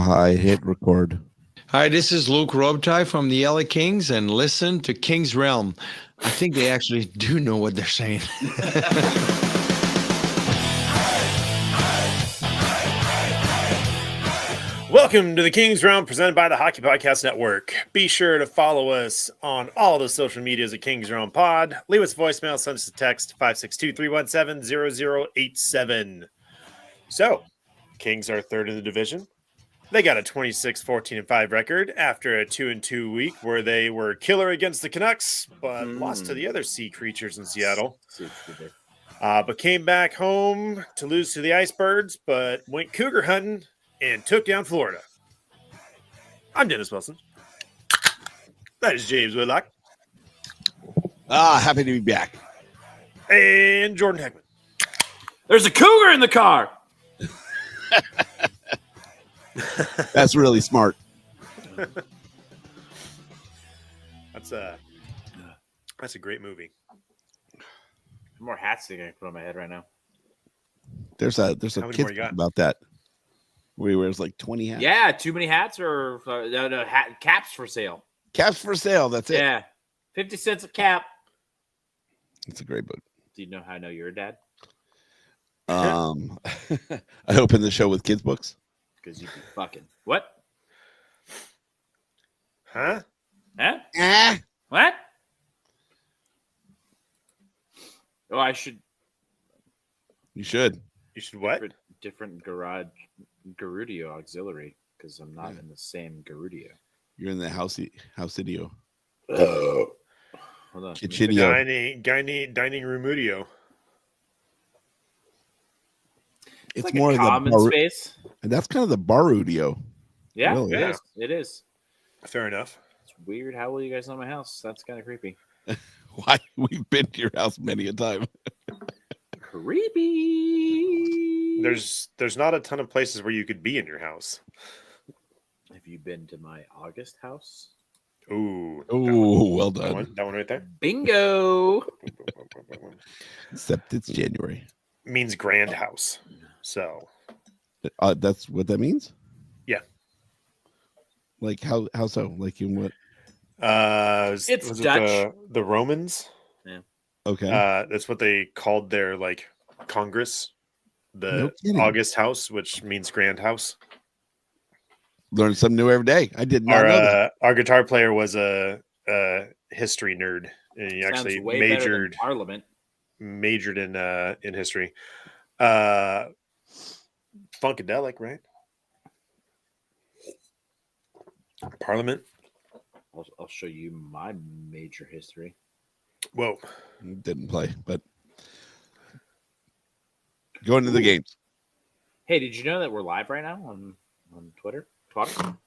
I hit record. Hi, this is Luke Robitaille from the LA Kings, and listen to King's Realm. I think they actually do know what they're saying. Welcome to the King's Realm, presented by the Hockey Podcast Network. Be sure to follow us on all the social medias at King's Realm Pod. Leave us a voicemail, send us a text, 562-317-0087. So, Kings are third in the division. They got a 26-14-5 record after a 2-2 week where they were killer against the Canucks, but lost to the other sea creatures in Seattle. But came back home to lose to the Icebirds, but went cougar hunting and took down Florida. I'm Dennis Wilson. That is James Whitlock. Happy to be back. And Jordan Heckman. There's a cougar in the car. That's really smart. That's a great movie. More hats than I can put on my head right now. There's a How kid many more you got? about that. Where he wears like 20 hats. Yeah, too many hats or caps for sale. Caps for sale. That's it. Yeah, 50 cents a cap. It's a great book. Do you know how I know you're a dad? I opened the show with kids' books. Because you be fucking. What? Huh? Huh? What? Oh, I should. You should. You should what? Different Garudio auxiliary because I'm not in the same Garudio. You're in the house idio. Hold on. Kitchidio. Dining Roomudio. It's like more a of common the space. And that's kind of the barudio. Yeah, Really? it Yeah. is. It is. Fair enough. It's weird. How will you guys know my house? That's kind of creepy. Why? We've been to your house many a time. Creepy. There's not a ton of places where you could be in your house. Have you been to my August house? Ooh. Oh, well That done. one right there. Bingo. Except it's January. Means grand house. So That's what that means? Yeah. Like how so? Like in what? It's was Dutch. It the Romans? Okay. That's what they called their like Congress, No the kidding. August House, which means grand house. Learn something new every day. I did not know that. Our guitar player was a history nerd, and he Sounds actually way better than majored in history. Funkadelic, right? Parliament. I'll show you my major history. Whoa. Didn't play, but going to the games. Hey, did you know that we're live right now on Twitter?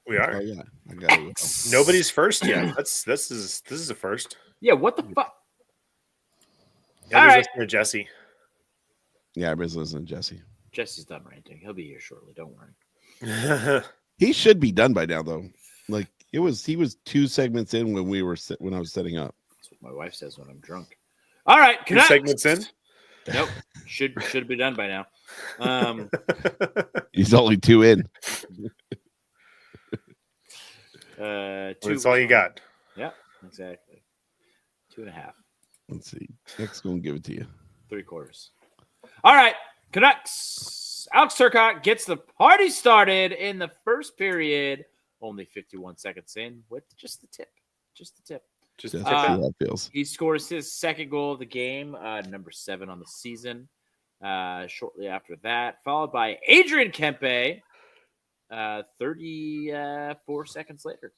We Oh are. yeah, I got it. Nobody's first yet. This is a first. Yeah, what the fuck? Yeah, All there's right. listener Jesse. Yeah, I was listening to Jesse. Jesse's done ranting. He'll be here shortly. Don't worry. He should be done by now, though. Like he was 2 segments in when I was setting up. That's what my wife says when I'm drunk. All right, Two Canucks. segments in. Nope, should be done by now. He's only 2 in. That's all you got. Yeah, exactly. 2.5. Let's see. Nick's gonna give it to you. 3/4. All right, Canucks. Alex Turcotte gets the party started in the first period. Only 51 seconds in with just the tip. Just the tip. Just Just tip see it. how that feels. He scores his second goal of the game, number 7 on the season. Shortly after that, followed by Adrian Kempe, 34 seconds later.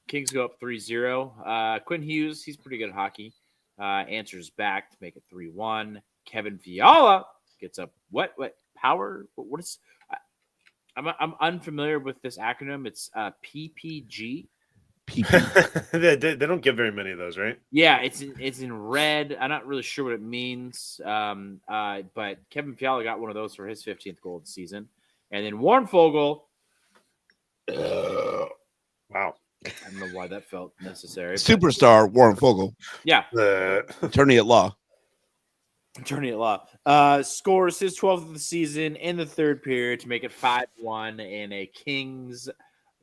Kings go up 3-0. Quinn Hughes, he's pretty good at hockey. Answers back to make it 3-1. Kevin Fiala gets up. What power? What is? I'm unfamiliar with this acronym. It's PPG. they don't give very many of those, right? Yeah, it's in red. I'm not really sure what it means. But Kevin Fiala got one of those for his 15th goal of the season. And then Warren Fogle. Wow. I don't know why that felt necessary. but Superstar Warren Fogle, yeah, The attorney at law. Attorney at law. Scores his 12th of the season in the third period to make it 5-1 in a Kings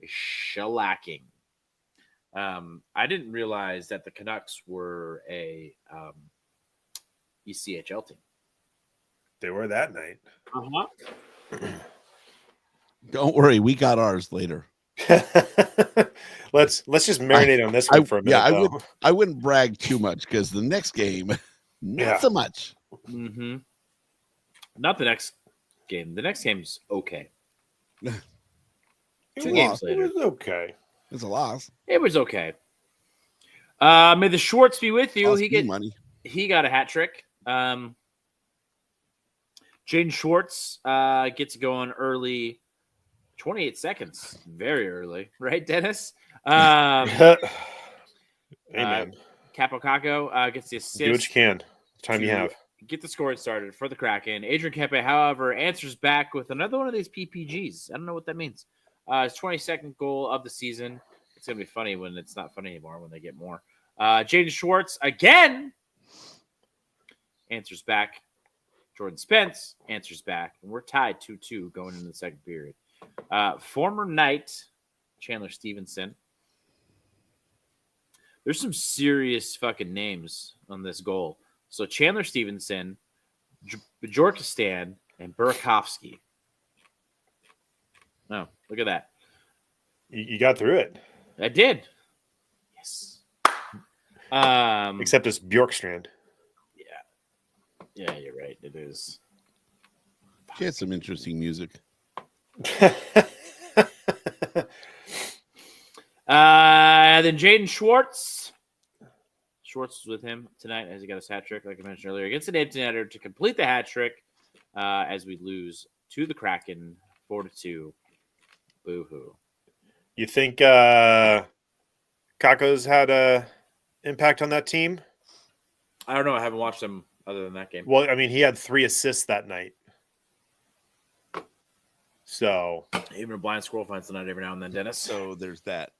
shellacking. I didn't realize that the Canucks were a ECHL team. They were that night. Don't worry, we got ours later. Let's just marinate on this one for a minute. Yeah, I wouldn't brag too much because the next game, not so much. Mm-hmm. Not the next game. The next game's okay. 2 games It later. was okay. It's a loss. It was okay. May the Schwartz be with you. Cost me money. He got a hat trick. Jaden Schwartz gets going early. 28 seconds. Very early. Right, Dennis? Amen. Capo Caco gets the assist. Do what you can. Time you have. Get the scoring started for the Kraken. Adrian Kempe, however, answers back with another one of these PPGs. I don't know what that means. His 22nd goal of the season. It's going to be funny when it's not funny anymore, when they get more. Jaden Schwartz again answers back. Jordan Spence answers back. And we're tied 2-2 going into the second period. Former Knight, Chandler Stevenson. There's some serious fucking names on this goal. So Chandler Stevenson, Bjorkistan, and Burakovsky. Oh, look at that. You got through it. I did. Yes. Except it's Bjorkstrand. Yeah, you're right. It is. She had some interesting music. Then Jaden Schwartz. Schwartz was with him tonight as he got his hat trick, like I mentioned earlier, against an empty netter to complete the hat trick as we lose to the Kraken 4-2. Boo-hoo. You think Kako's had a impact on that team? I don't know. I haven't watched them other than that game. Well, I mean, he had 3 assists that night. So Even a blind squirrel finds the night every now and then, Dennis. So there's that.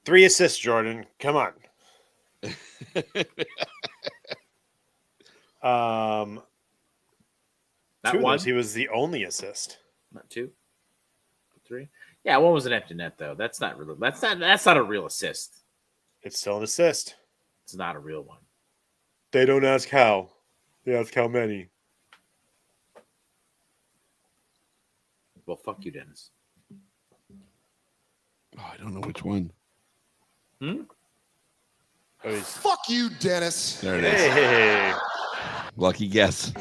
3 assists, Jordan. Come on. Not 2 of one. those, he was the only assist. Not 2. 3. Yeah, one was an empty net though. That's not real. That's not a real assist. It's still an assist. It's not a real one. They don't ask how. They ask how many. Well, fuck you, Dennis. Oh, I don't know which one. Oh, he's... Fuck you, Dennis. There it is. Hey, Lucky guess.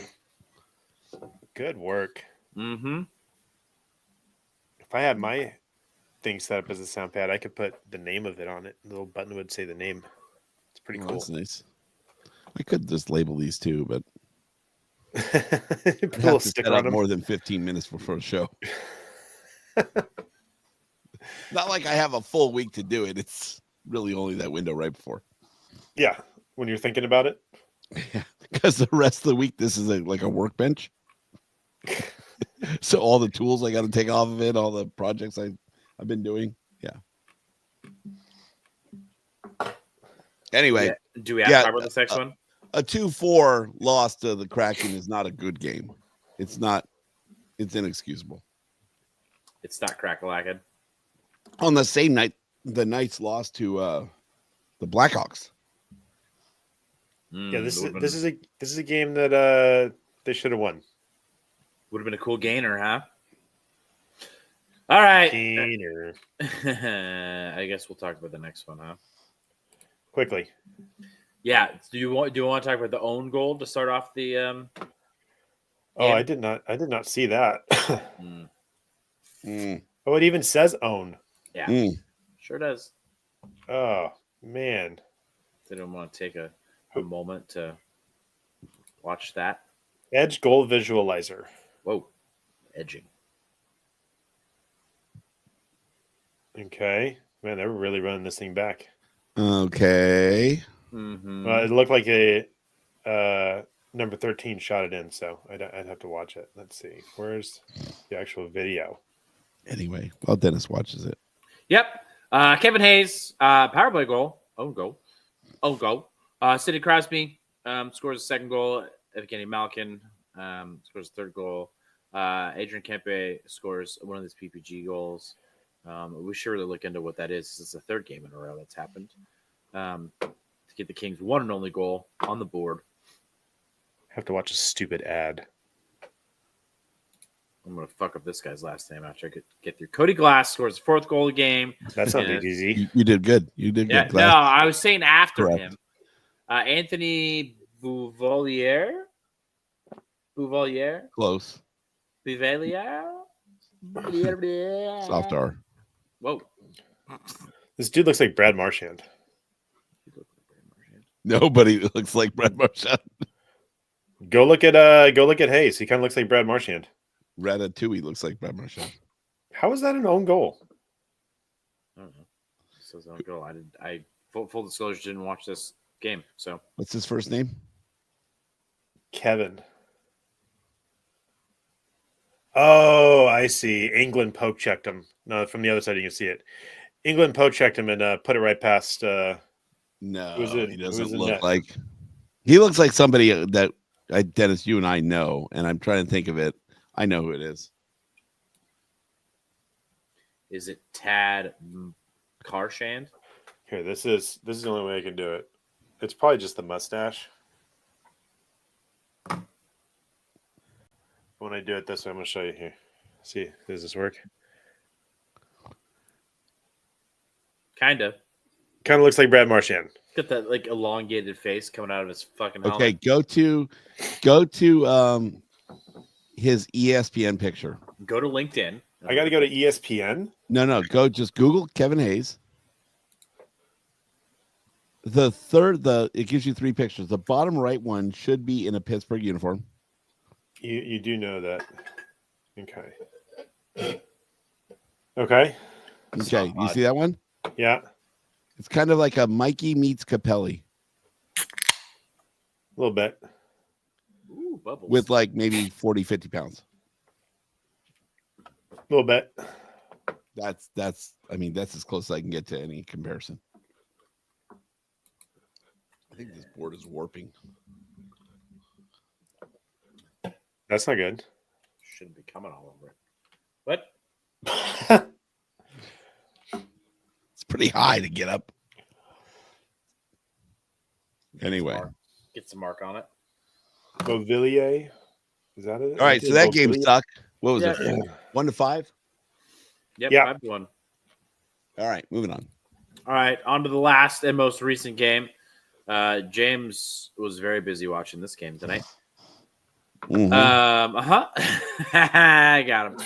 good work. Mm-hmm. If I had my thing set up as a sound pad, I could put the name of it on it. The little button would say the name. It's pretty Oh, cool. that's nice. I could just label these two, but Put I a have little to sticker set on up them. more than 15 minutes before the show. Not like I have a full week to do it. It's really only that window right before. Yeah, when you're thinking about it. Because the rest of the week, this is like a workbench. So all the tools I got to take off of it, all the projects I've been doing. Yeah. Anyway, Yeah. Do we have Yeah, to cover this next one? a 2-4 loss to the Kraken is not a good game. It's not. It's inexcusable. It's not crack-a-lackin'. On the same night, the Knights lost to the Blackhawks. Yeah, this is a game that they should have won. would have been a cool gainer, huh? All right. Gainer. I guess we'll talk about the next one, huh? Quickly. Yeah. Do you want to talk about the own goal to start off the? Oh, Yeah. I did not see that. Mm, Oh, it even says own. Yeah, mm. sure does. Oh man. Didn't want to take a moment to watch that. Edge goal visualizer. Whoa, edging. Okay. Man, they're really running this thing back. Okay. Mm-hmm. It looked like a number 13 shot it in, so I'd have to watch it. Let's see. Where's the actual video? Anyway, while Dennis watches it. Yep. Kevin Hayes, power play goal. Own goal. Sidney Crosby Scores a second goal. Evgeny Malkin scores a third goal. Adrian Kempe scores one of these PPG goals. We should really look into what that is. This is the third game in a row that's happened. To get the Kings' one and only goal on the board. Have to watch a stupid ad. I'm going to fuck up this guy's last name after I get through. Cody Glass scores the fourth goal of the game. That sounded easy. You did good. You did Yeah, good. no, Glass. I was saying after Correct. him. Anthony Bouvalier? Close. Bivalier? Soft R. Whoa. This dude looks like Brad Marchand. Nobody looks like Brad Marchand. Go look at Hayes. He kind of looks like Brad Marchand. Ratatouille looks like Brad Marchand. How is that an own goal? I don't know. So don't go. I full disclosure didn't watch this game. So What's his first name? Kevin. Oh, I see. England poke checked him. No, from the other side you can see it. England poke checked him and put it right past. No, Who's it? he Who's doesn't in look net? like. He looks like somebody that Dennis, you and I know, and I'm trying to think of it. I know who it is. is it Tad Karshand? Here, this is the only way I can do it. It's probably just the mustache. When I do it this way, I'm going to show you here. See, does this work? Kind of. Kind of looks like Brad Marchand. Got that like elongated face coming out of his fucking helmet. Okay, go to his ESPN picture. Go to LinkedIn. I got to go to ESPN. No, just Google Kevin Hayes. It gives you three pictures. The bottom right one should be in a Pittsburgh uniform. You do know that. Okay. Okay. Okay, you see that one? Yeah. It's kind of like a Mikey meets Capelli A little bit. Ooh, bubbles. with like maybe 40, 50 pounds. A little bit. That's as close as I can get to any comparison. I think this board is warping. That's not good. Shouldn't be coming all over it. What? It's pretty high to get up. Anyway. Get some mark on it. Beauvillier. Is that it? All right, so that game Beauvillier? sucked. What was Yeah. it? 1-5? Yep, Yeah. 5-1. All right, moving on. All right, on to the last and most recent game. James was very busy watching this game tonight. Mhm. I got him.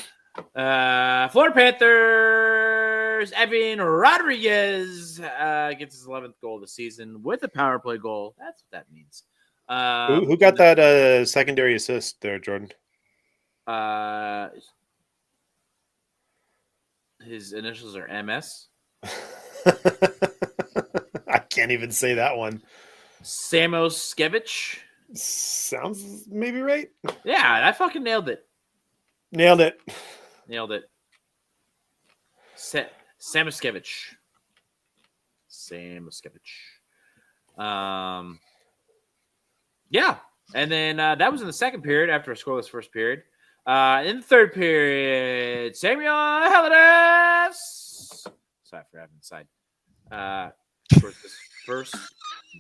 Florida Panthers, Evan Rodriguez gets his 11th goal of the season with a power play goal. That's what that means. Who got that secondary assist there, Jordan? His initials are MS. I can't even say that one. Samoskevich. Sounds maybe right. Yeah, I fucking nailed it. Nailed it. Nailed it. Samoskevich. Yeah. And then that was in the second period after a scoreless first period. In the third period, Samuel Heladas. Sorry for having side. Scores his first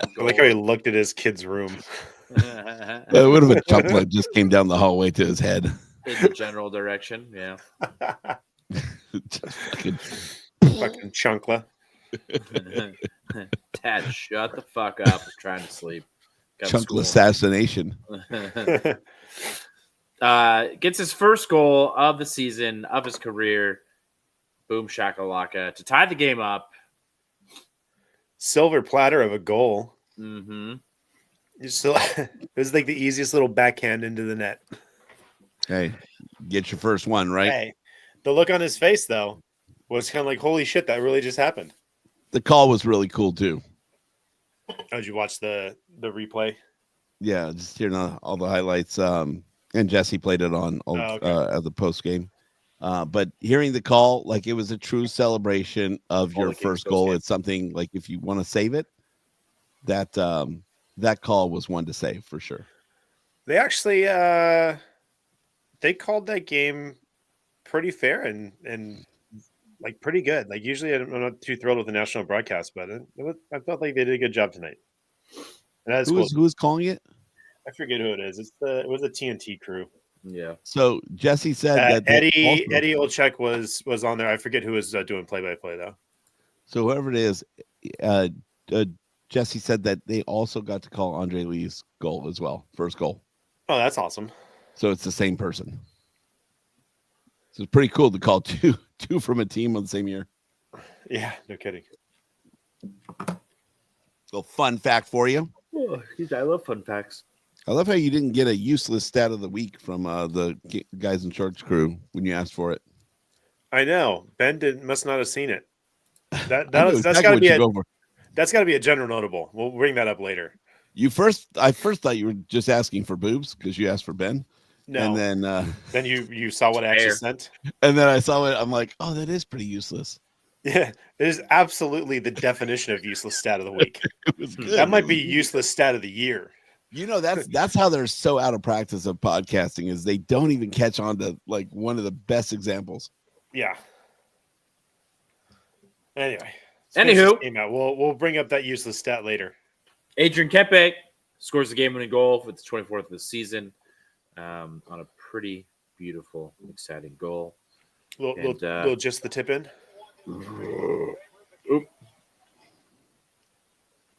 I like how he looked at his kid's room. It would have been chocolate just came down the hallway to his head. in the general direction. Yeah. Just fucking- Fucking chunkla. Tad, shut the fuck up. I'm trying to sleep. Got Chunkle school. assassination. Gets his first goal of the season, of his career. Boom shakalaka to tie the game up. Silver platter of a goal. Mm-hmm. It was like the easiest little backhand into the net. Hey, get your first one, right? Hey, the look on his face though was kind of like, "Holy shit, that really just happened." The call was really cool too. Oh, did you watch the replay? Yeah, just hearing all the highlights. And Jesse played it on okay. at the post game. But hearing the call, like it was a true celebration of All your the Kings first goal. post-game. It's something like if you want to save it, that that call was one to say for sure. They actually they called that game pretty fair and like pretty good. Like usually I'm not too thrilled with the national broadcast, but I felt like they did a good job tonight. And that's cool. Who was calling it? I forget who it is. It was a TNT crew. Yeah. So Jesse said that Eddie Olczyk was on there. I forget who was doing play-by-play though. So whoever it is, Jesse said that they also got to call Andre Lee's goal as well, first goal. Oh, that's awesome. So it's the same person. So it's pretty cool to call two from a team on the same year. Yeah, no kidding. So fun fact for you. Oh, I love fun facts. I love how you didn't get a useless stat of the week from the guys in Shorts crew when you asked for it. I know Ben must not have seen it. That's exactly got to what be you go for. that's got to be a general notable. We'll bring that up later. I first thought you were just asking for boobs because you asked for Ben. No, And then you saw what I actually Fair. sent. then I saw it. I'm like, oh, that is pretty useless. Yeah, it is absolutely the definition of useless stat of the week. It was good. That might be useless stat of the year. You know, that's how they're so out of practice of podcasting is they don't even catch on to like one of the best examples. Yeah. Anyway. Anywho. Game out. We'll bring up that useless stat later. Adrian Kempe scores the game-winning goal with the 24th of the season on a pretty beautiful, exciting goal. Little just the tip in. Oop.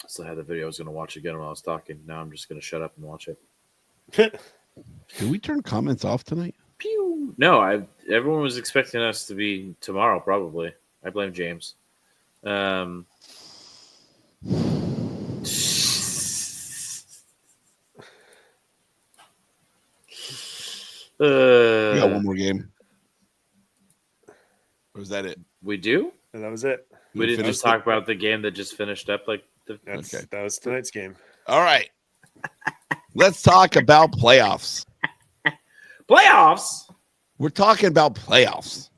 Still had the video I was going to watch again when I was talking. Now I'm just going to shut up and watch it. Did we turn comments off tonight? Pew! No, everyone was expecting us to be tomorrow, probably. I blame James. We got one more game. Or was that it? We do? And that was it. We didn't finished just talk about the game that just finished up like That was tonight's game. All right. Let's talk about playoffs. playoffs. We're talking about playoffs.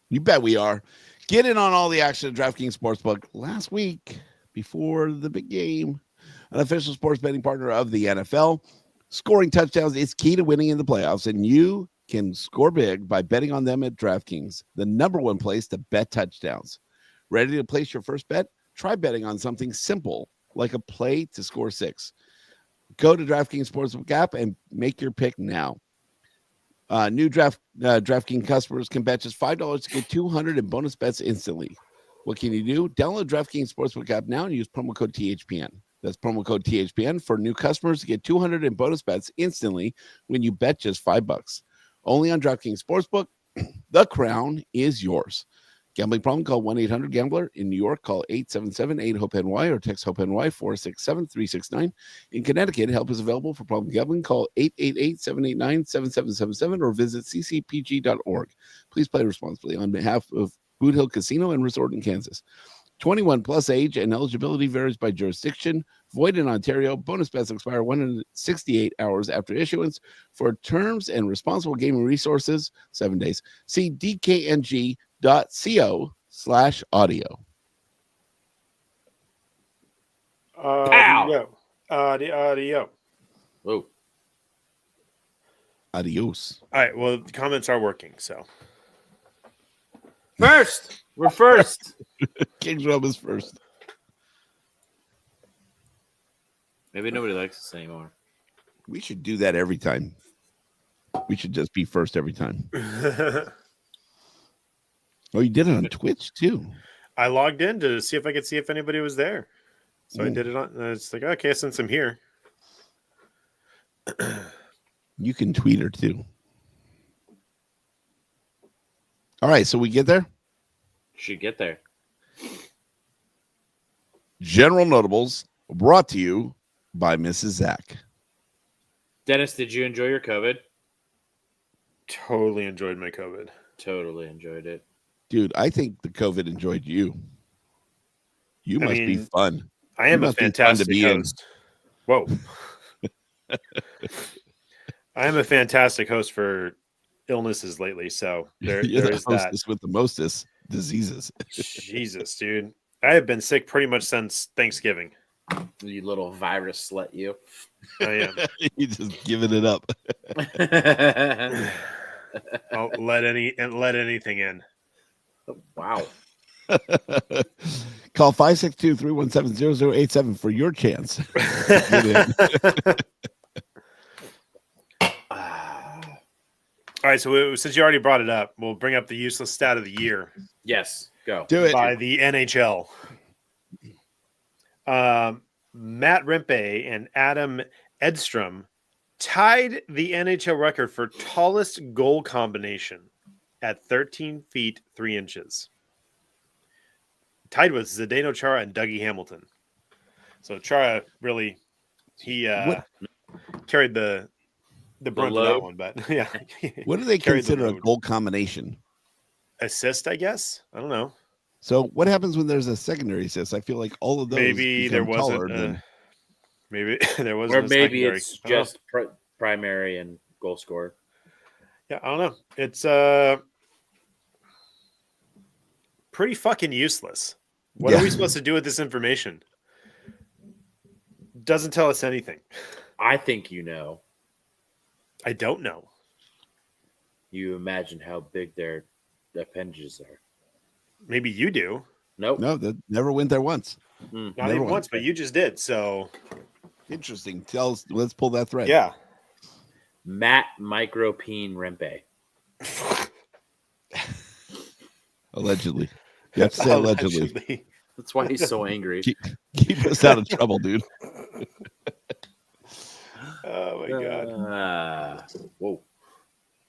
You bet we are. Get in on all the action at DraftKings Sportsbook. Last week, before the big game, an official sports betting partner of the NFL. Scoring touchdowns is key to winning in the playoffs, and you can score big by betting on them at DraftKings, the #1 place to bet touchdowns. Ready to place your first bet? Try betting on something simple, like a play to score 6. Go to DraftKings Sportsbook app and make your pick now. New DraftKings customers can bet just $5 to get $200 in bonus bets instantly. What can you do? Download DraftKings Sportsbook app now and use promo code THPN. That's promo code THPN for new customers to get $200 in bonus bets instantly when you bet just $5. Only on DraftKings Sportsbook. The crown is yours. Gambling problem? Call 1-800-GAMBLER. In New York, call 877-8-HOPE-NY or text HOPE-NY 467-369. In Connecticut, help is available for problem gambling. Call 888-789-7777 or visit ccpg.org. Please play responsibly on behalf of Boot Hill Casino and Resort in Kansas. 21 plus age and eligibility varies by jurisdiction. Void in Ontario. Bonus bets expire 168 hours after issuance. For terms and responsible gaming resources, 7 days. See dkng.co/audio. Audio. Audio. Whoa. Adios. All right. Well, the comments are working. So First. We're first. Kings Rub is first. Maybe nobody likes us anymore. We should do that every time. We should just be first every time. Oh, you did it on Twitch too. I logged in to see if I could see if anybody was there. So I Ooh. did it on. It's like, okay, since I'm here. You can tweet her too. All right, so we get there. Should get there. General Notables brought to you by Mrs. Zach. Dennis, did you enjoy your COVID? Totally enjoyed my COVID. Totally enjoyed it. Dude, I think the COVID enjoyed you. You must be mean, fun. I am You a must be fun to fantastic be in. host. Whoa. I am a fantastic host for illnesses lately. So You're there the is that. hostess with the mostest diseases. Jesus, dude. I have been sick pretty much since Thanksgiving. You little virus slut, you. I am. You just giving it up. I'll let anything in. Wow. Call 562-317-0087 for your chance. Get in. All right, so since you already brought it up, we'll bring up the useless stat of the year Yes, go. Do it. by the NHL. Matt Rimpe and Adam Edstrom tied the NHL record for tallest goal combination at 13 feet 3 inches. Tied with Zdeno Chara and Dougie Hamilton. So Chara really What- carried the brunt of that load. one, but yeah. What do they Carried the consider a load. goal combination? Assist, I guess. I don't know. So what happens when there's a secondary assist? I feel like all of those Maybe there become taller wasn't. than- Maybe there wasn't. Or a maybe secondary. it's I don't know. just primary and goal scorer. Yeah, I don't know. It's pretty fucking useless. What Yeah. are we supposed to do with this information? Doesn't tell us anything. I think you know. I don't know. You imagine how big their appendages are. Maybe you do. Nope. No, that never went there once. Not Never even went. once, but you just did. So Interesting. Tell us. Let's pull that thread. yeah. Matt Micropene Rempe. Allegedly. You have to say allegedly. Allegedly. That's why he's so angry. Keep us out of trouble, dude. Oh my god. Whoa.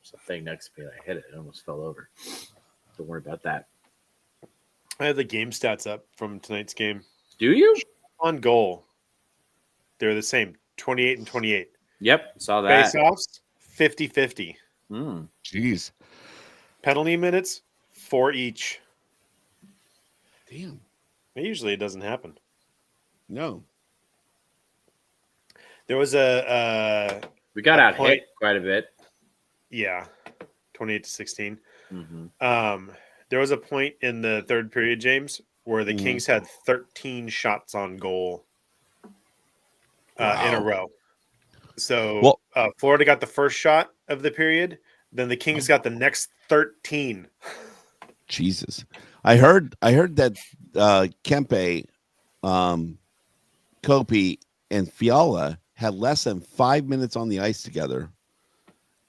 There's a thing next to me. I hit it. It almost fell over. Don't worry about that. I have the game stats up from tonight's game. Do you? On goal, they're the same. 28 and 28. Yep. Saw that. Face-offs, 50-50. Mm. Jeez. Penalty minutes, 4 each. Damn. Usually it doesn't happen. No. There was We got A out point- hit quite a bit. yeah, 28-16. Mm-hmm. There was a point in the third period, James, where the Kings had 13 shots on goal in a Wow. row. So Well- Florida got the first shot of the period. Then the Kings got the next 13. Jesus. I heard that Kempe, Kopi, and Fiala had less than 5 minutes on the ice together.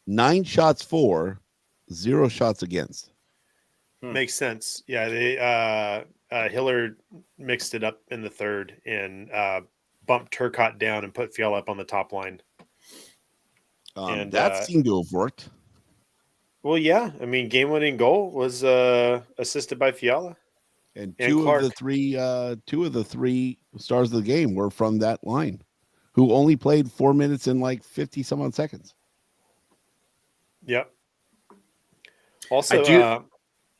9 shots for, 0 shots against. Makes sense. Yeah, they Hillard mixed it up in the third and bumped Turcotte down and put Fiala up on the top line. And, that seemed to have worked. Well, yeah. I mean, game-winning goal was assisted by Fiala. And And two Clark. of the three stars of the game were from that line, who only played 4 minutes and like 50 some odd seconds. Yep. Also,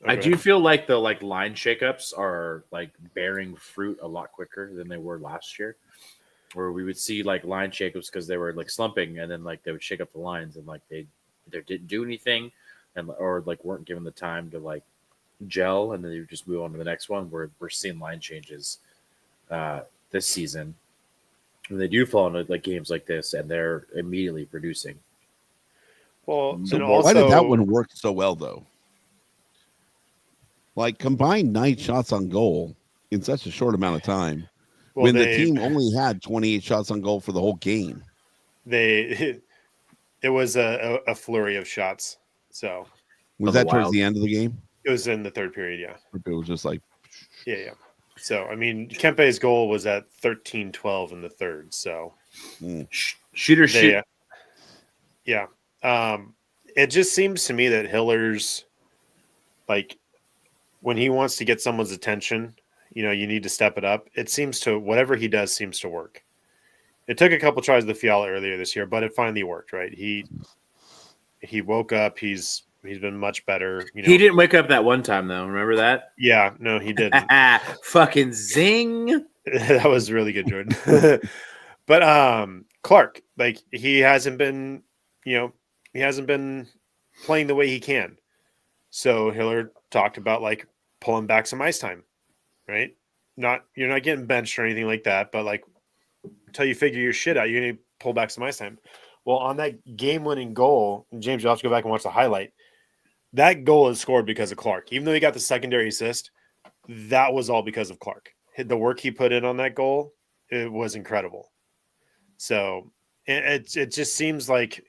I do feel like the line shakeups are bearing fruit a lot quicker than they were last year, where we would see line shakeups because they were slumping, and then they would shake up the lines and they didn't do anything, and or weren't given the time to gel, and then they would just move on to the next one. We're seeing line changes this season, and they do fall into games like this, and they're immediately producing. well, So and why did that also- one work so well though? Combined 9 shots on goal in such a short amount of time, well, when the they- team only had 28 shots on goal for the whole game. it was a flurry of shots. So Was Of the that towards Wild. the end of the game? it was in the third period. Yeah. Or it was just like, Yeah. So, I mean, Kempe's goal was at 13-12 in the third. So, Shooter they, shoot. yeah. It just seems to me that Hiller's, when he wants to get someone's attention, you need to step it up. It seems to, whatever he does seems to work. It took a couple tries of the Fiala earlier this year, but it finally worked, right? He woke up. He's been much better. He didn't wake up that one time though. Remember that? Yeah, no, he didn't. Fucking zing. That was really good, Jordan. But Clark, he hasn't been, he hasn't been playing the way he can. So Hillard talked about pulling back some ice time, right? You're not getting benched or anything like that, but until you figure your shit out. You're going to pull back some ice time. Well, on that game-winning goal, and James, you'll have to go back and watch the highlight. That goal is scored because of Clark. Even though he got the secondary assist, that was all because of Clark. The work he put in on that goal, it was incredible. So it just seems like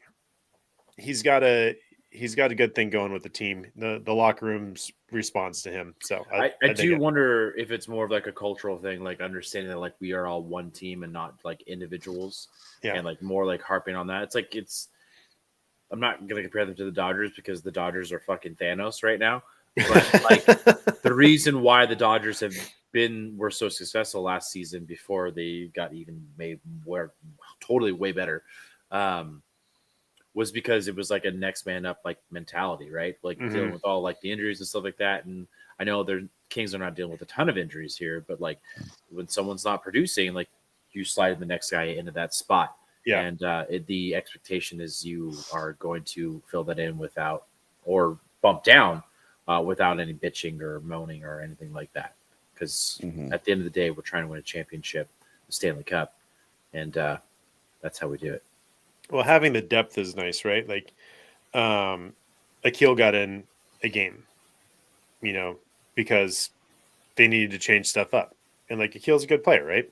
he's got a good thing going with the team. The locker room's response to him. So I dig do it. wonder if it's more of like a cultural thing, like understanding that like we are all one team and not like individuals. Yeah. And like more like harping on that. It's like I'm not gonna compare them to the Dodgers because the Dodgers are fucking Thanos right now. But like the reason why the Dodgers were so successful last season before they got totally way better, was because it was like a next man up like mentality, right? Like dealing with all like the injuries and stuff like that. And I know the Kings are not dealing with a ton of injuries here, but like when someone's not producing, like you slide the next guy into that spot. Yeah. And the expectation is you are going to fill that in without or bump down without any bitching or moaning or anything like that. Because at the end of the day, we're trying to win a championship, the Stanley Cup, and that's how we do it. Well, having the depth is nice, right? Like, Akil got in a game, because they needed to change stuff up. And, like, Akil's a good player, right?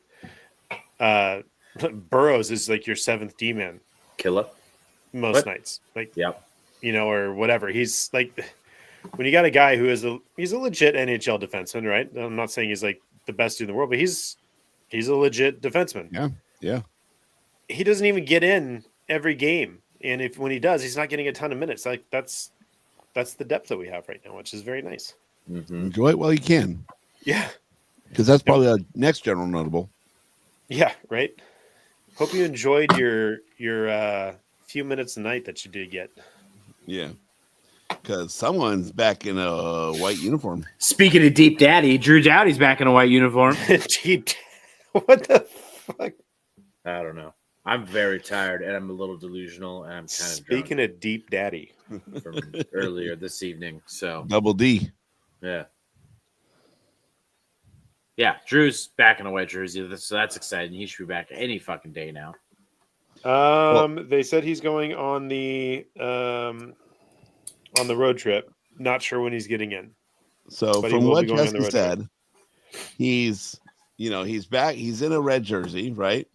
Burrows is, like, your seventh D-man. Killer. Most nights. Like, yep. Or whatever. He's, like, when you got a guy who is he's a legit NHL defenseman, right? I'm not saying he's, like, the best dude in the world, but he's a legit defenseman. Yeah. He doesn't even get in every game, and when he does, he's not getting a ton of minutes. Like that's the depth that we have right now, which is very nice. Enjoy it while you can. Yeah, because that's probably our next general notable. Yeah, right. Hope you enjoyed your few minutes a night that you did get. Yeah, because someone's back in a white uniform. Speaking of Deep Daddy, Drew Doughty's back in a white uniform. What the fuck? I don't know. I'm very tired and I'm a little delusional and I'm kind of speaking of Deep Daddy from earlier this evening. So Double D. Yeah. Drew's back in a white jersey, so that's exciting. He should be back any fucking day now. They said he's going on the road trip. Not sure when he's getting in. So from what Jesse said, he's back. He's in a red jersey, right?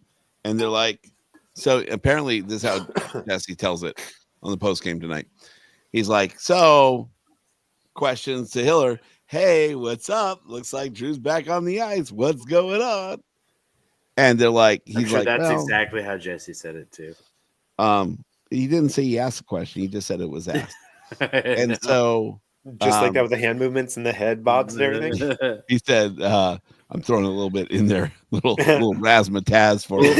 And they're like, so apparently this is how Jesse tells it on the post game tonight. He's like, so questions to Hiller. Hey, what's up? Looks like Drew's back on the ice. What's going on? And they're like, that's exactly how Jesse said it too. He didn't say he asked a question. He just said it was asked. And so just like that with the hand movements and the head bobs and everything. He said, I'm throwing a little bit in there, little razzmatazz for you,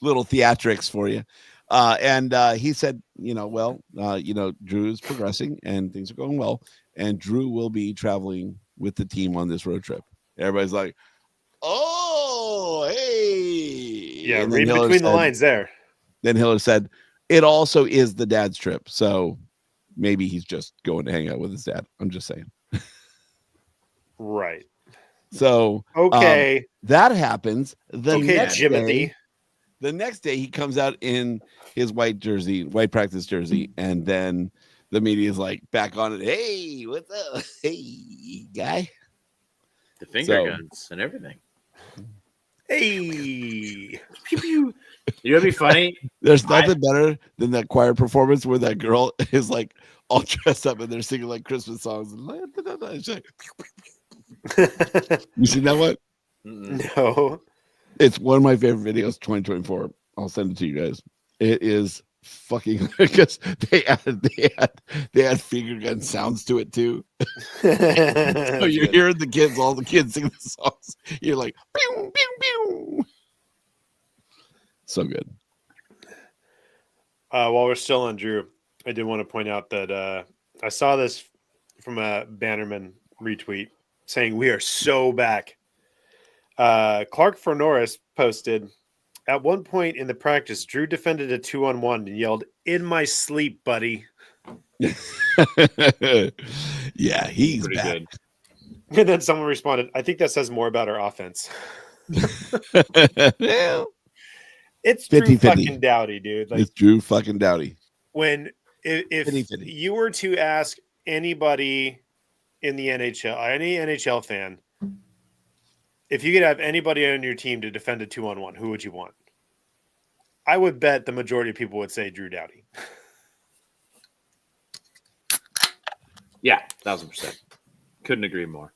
little theatrics for you. And he said, Drew's progressing and things are going well. And Drew will be traveling with the team on this road trip. Everybody's like, oh, hey. Yeah, read between the lines there. Then Hiller said, it also is the dad's trip. So maybe he's just going to hang out with his dad. I'm just saying. Right. So okay, that happens. Jimothy. The next day he comes out in his white practice jersey, and then the media is like back on it. Hey, what's up? Hey, guy. The finger guns and everything. Hey. Pew, pew. You know what'd be funny? There's nothing better than that choir performance where that girl is like all dressed up and they're singing like Christmas songs. You seen that one? No. It's one of my favorite videos, 2024. I'll send it to you guys. It is fucking because they add finger gun sounds to it too. So you're hearing all the kids singing the songs. You're like, pew, pew, pew. So good. While we're still on Drew, I did want to point out that I saw this from a Bannerman retweet saying we are so back. Clark Fornoris posted, at one point in the practice, Drew defended a 2-on-1 and yelled, "In my sleep, buddy." Yeah, he's pretty back. good. And then someone responded, I think that says more about our offense. Well, It's Drew 50-50. fucking Doughty, dude. Like it's Drew fucking Doughty. when if 50-50. you were to ask anybody in the NHL, any NHL fan, if you could have anybody on your team to defend a 2-on-1, who would you want? I would bet the majority of people would say Drew Doughty. Yeah, 1,000%. Couldn't agree more.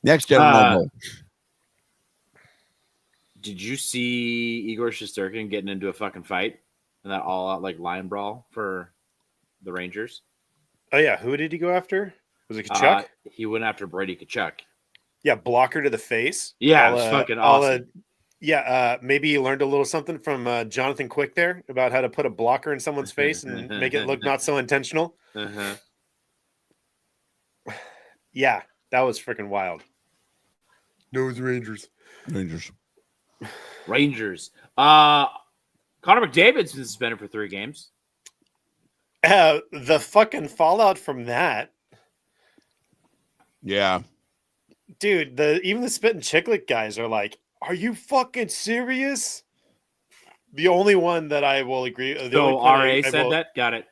Next general. Did you see Igor Shesterkin getting into a fucking fight in that all-out like line brawl for the Rangers? Oh yeah, who did he go after? Was it Kachuk? He went after Brady Kachuk. Yeah, blocker to the face. Yeah, it was fucking awesome. Maybe he learned a little something from Jonathan Quick there about how to put a blocker in someone's face and make it look not so intentional. Uh-huh. Yeah, that was freaking wild. No, it's Rangers. Rangers. Connor McDavid's been suspended for 3 games. The fucking fallout from that, Yeah. dude. Even the Spit and Chiclet guys are like, "Are you fucking serious?" The only one that I will agree. So RA said that. Got it.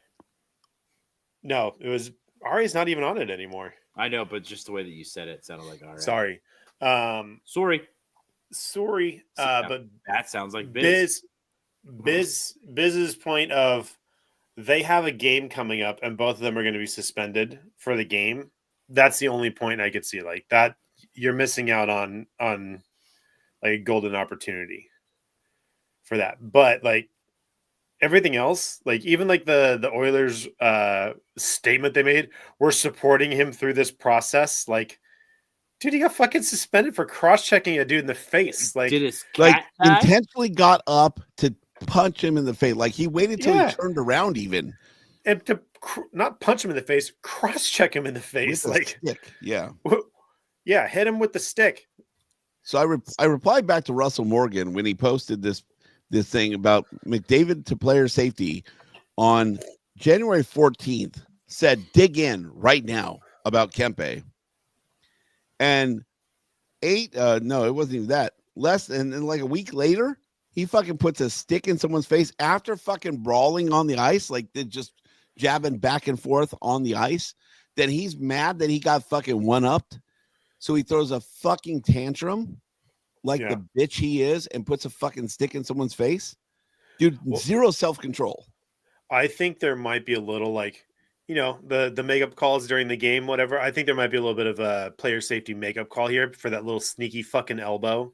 No, it was Ari's not even on it anymore. I know, but just the way that you said it sounded like RA. Sorry. Sorry. But That sounds like Biz. Biz's point of they have a game coming up and both of them are going to be suspended for the game. That's the only point I could see like that. You're missing out on like a golden opportunity for that. But like everything else, like even like the Oilers statement they made, we're supporting him through this process. Like, dude, he got fucking suspended for cross-checking a dude in the face. Like, Did his Like cat die? intentionally got up to punch him in the face. Like he waited till Yeah. he turned around even. and to not punch him in the face, cross-check him in the face. With a Like, stick. Yeah. yeah, hit him with the stick. So I replied back to Russell Morgan when he posted this thing about McDavid to player safety on January 14th, said dig in right now about Kempe. And it wasn't even that. Less than like a week later, he fucking puts a stick in someone's face after fucking brawling on the ice, like they're just jabbing back and forth on the ice. Then he's mad that he got fucking one-upped. So he throws a fucking tantrum like Yeah. the bitch he is and puts a fucking stick in someone's face. Dude, zero self-control. I think there might be a little like, the makeup calls during the game, whatever. I think there might be a little bit of a player safety makeup call here for that little sneaky fucking elbow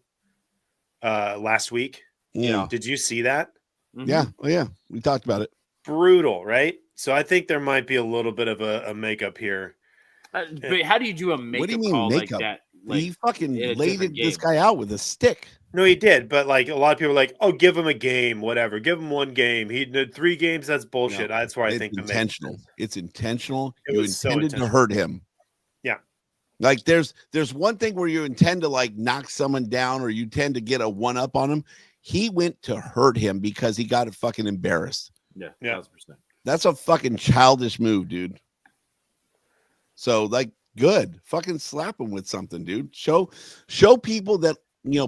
last week. Yeah. Did you see that? Mhm. Yeah. Oh, yeah. We talked about it. Brutal, right? So I think there might be a little bit of a makeup here. But how do you do a makeup do you mean call makeup? like that? Like, He fucking in a laid different this game. guy out with a stick. No, he did, but like a lot of people are like, "Oh, give him a game, whatever. Give him 1 game. He did 3 games. That's bullshit." That's where I It's think the intentional. It's intentional. It You was so intended to intentional. hurt him. Yeah. Like there's one thing where you intend to like knock someone down or you tend to get a one up on him. He went to hurt him because he got fucking embarrassed. Yeah, Yeah. 1,000%. That's a fucking childish move, dude. So like good. Fucking slap him with something, dude. Show people that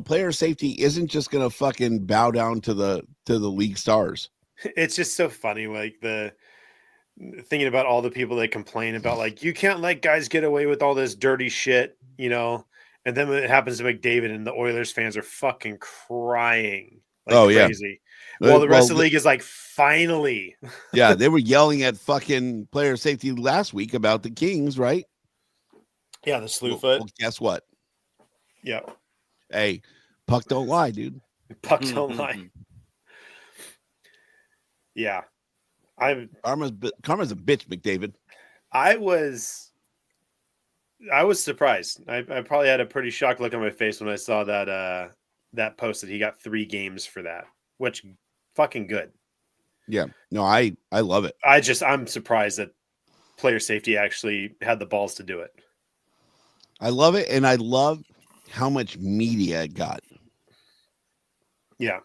player safety isn't just gonna fucking bow down to the league stars. It's just so funny, like thinking about all the people that complain about like you can't let guys get away with all this dirty shit, and then when it happens to McDavid and the Oilers fans are fucking crying like crazy. Well, the rest of the league is like, finally. Yeah, they were yelling at fucking player safety last week about the Kings, right? Yeah, the slew foot. Well, guess what? Yeah, Hey, puck don't lie, dude. puck don't lie. Yeah, Karma's a bitch, McDavid. I was surprised. I probably had a pretty shocked look on my face when I saw that post that he got 3 games for that, which fucking good. Yeah, no, I love it. I'm surprised that player safety actually had the balls to do it. I love it, and I love how much media it got. Yeah.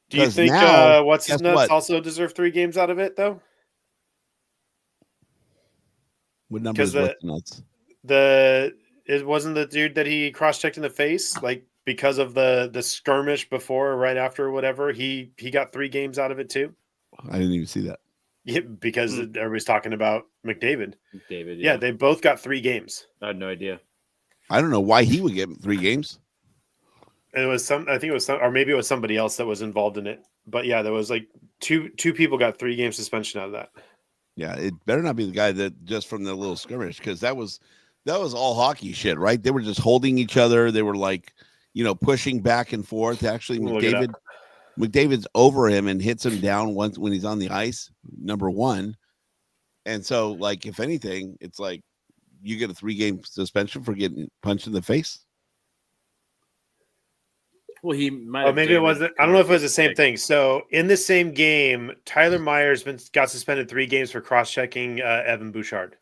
Do you 'Cause think now, what's his guess nuts what? also deserve 3 games out of it though? What numbers? 'Cause What's nuts? It wasn't the dude that he cross-checked in the face, like because of the skirmish before or right after or whatever. He got 3 games out of it too. I didn't even see that. Yeah, because everybody's talking about McDavid. David. Yeah, they both got 3 games. I had no idea. I don't know why he would get 3 games. And it was I think it was or maybe it was somebody else that was involved in it. But yeah, there was like two people got 3 game suspension out of that. Yeah, it better not be the guy that just from the little skirmish, because that was all hockey shit, right? They were just holding each other. They were like, pushing back and forth. Actually, McDavid's over him and hits him down once when he's on the ice, number 1. And so, like, if anything, it's like you get a 3 game suspension for getting punched in the face. Well, he might. Oh, maybe it wasn't. I don't know if it was the same thing. So in the same game, Tyler Myers got suspended 3 games for cross-checking Evan Bouchard.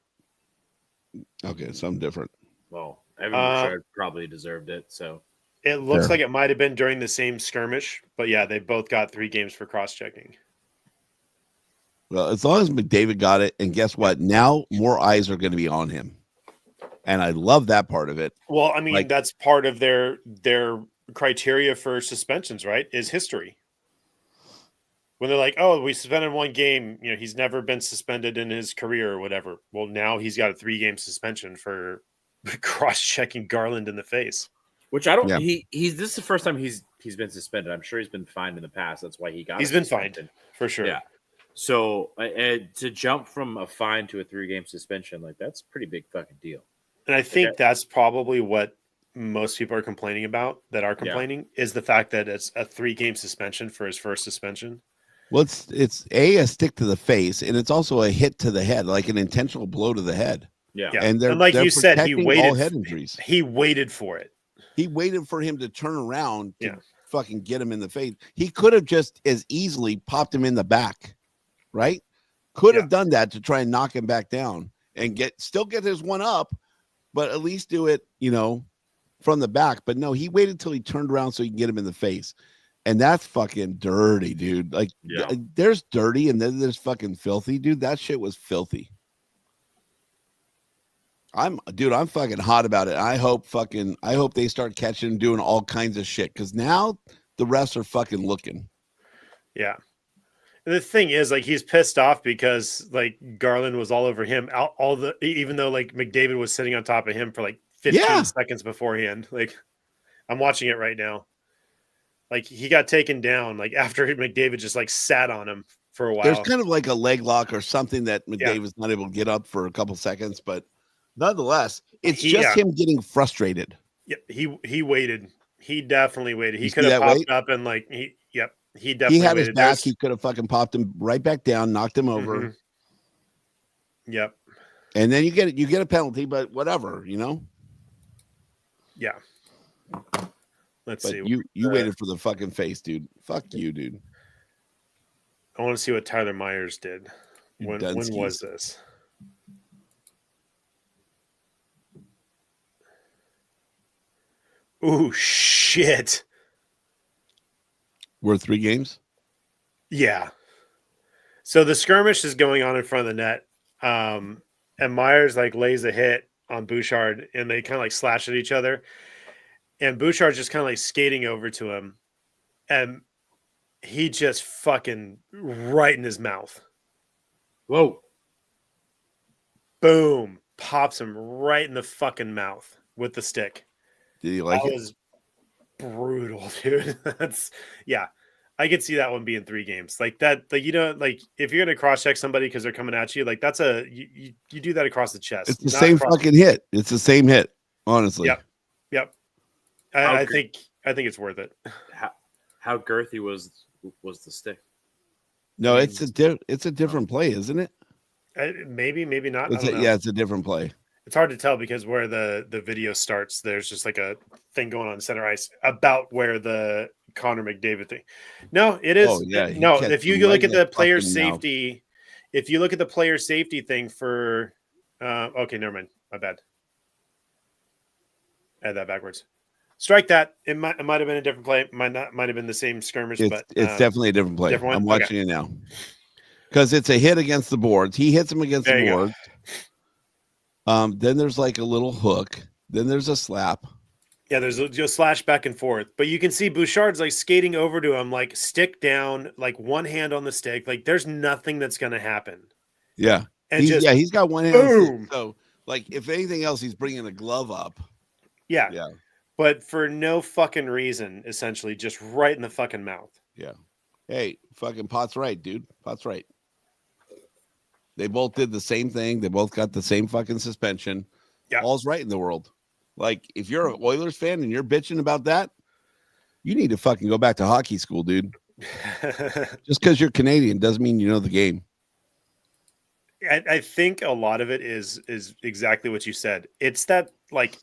Okay, something different. Well, Evan Bouchard probably deserved it. So it looks Fair. like it might have been during the same skirmish, but yeah, they both got 3 games for cross-checking. Well, as long as McDavid got it, and guess what? Now more eyes are going to be on him, and I love that part of it. Well, I mean, Like- that's part of their criteria for suspensions, right? Is history. When they're like, "Oh, we suspended 1 game," he's never been suspended in his career or whatever. Well, now he's got a 3 game suspension for cross-checking Garland in the face. which I don't. Yeah. He's this is the first time he's been suspended. I'm sure he's been fined in the past. That's why he got. He's been fined for sure. Yeah. So to jump from a fine to a 3 game suspension, like that's a pretty big fucking deal. And I think that's probably what most people are complaining about is the fact that it's a 3 game suspension for his first suspension. Well, it's a stick to the face, and it's also a hit to the head, like an intentional blow to the head. Yeah. And they're like they're you said, he protecting waited. all head injuries. He waited for it. He waited for him to turn around to Yeah. fucking get him in the face. He could have just as easily popped him in the back, right? Could have done that to try and knock him back down and still get his one up, but at least do it, from the back. But no, he waited till he turned around so he can get him in the face. And that's fucking dirty, dude. Like, there's dirty and then there's fucking filthy, dude. That shit was filthy. I'm fucking hot about it. I hope they start catching him doing all kinds of shit, because now the refs are fucking looking. Yeah. And the thing is, like, he's pissed off because like Garland was all over him. Even though like McDavid was sitting on top of him for like 15 seconds beforehand. Like, I'm watching it right now. Like, he got taken down like after McDavid just like sat on him for a while. There's kind of like a leg lock or something that McDavid's not able to get up for a couple seconds, but nonetheless, it's just him getting frustrated. Yeah, he waited. He definitely waited. He could have popped up and like he definitely had waited. his back. He could have fucking popped him right back down, knocked him over. Mm-hmm. Yep. And then you get a penalty, but whatever, Yeah. Let's see. You waited for the fucking face, dude. Fuck you, dude. I want to see what Tyler Myers did. When was this? Ooh, shit. We're 3 games? Yeah. So the skirmish is going on in front of the net. And Myers like lays a hit on Bouchard and they kind of like slash at each other. And Bouchard's just kind of like skating over to him. And he just fucking right in his mouth. Whoa. Boom. Pops him right in the fucking mouth with the stick. Did you like That it? was brutal, dude. I could see that one being 3 games. Like that, like, like if you're gonna cross check somebody because they're coming at you, like that's you do that across the chest. It's the same fucking hit. It's the same hit, honestly. Yep. I think it's worth it. How girthy was the stick? No, it's a different play, isn't it? Maybe not. I don't know. Yeah, it's a different play. It's hard to tell because where the video starts, there's just like a thing going on in center ice about where the Connor McDavid thing. No, it is. Oh, yeah, No, if you look at the player fucking safety, if you look at the player safety thing for, okay, never mind. My bad. I had that backwards. Strike that. It might have been a different play. Might have been the same skirmish, but it's definitely a different play. different one? I'm watching it now because it's a hit against the boards. He hits him against There the you go. boards. Then there's like a little hook. Then there's a slap. Yeah, there's just slash back and forth, but you can see Bouchard's like skating over to him, like stick down, like one hand on the stick. Like there's nothing that's gonna happen, Yeah. and just he's got one hand. On the boom. stick. So, like, if anything else, he's bringing a glove up. Yeah, Yeah. but for no fucking reason, essentially, just right in the fucking mouth. Yeah. Hey, fucking Pot's right, dude. Pot's right. They both did the same thing. They both got the same fucking suspension. Yeah. All's right in the world. Like, if you're an Oilers fan and you're bitching about that, you need to fucking go back to hockey school, dude. Just because you're Canadian doesn't mean you know the game. I think a lot of it is exactly what you said. It's that like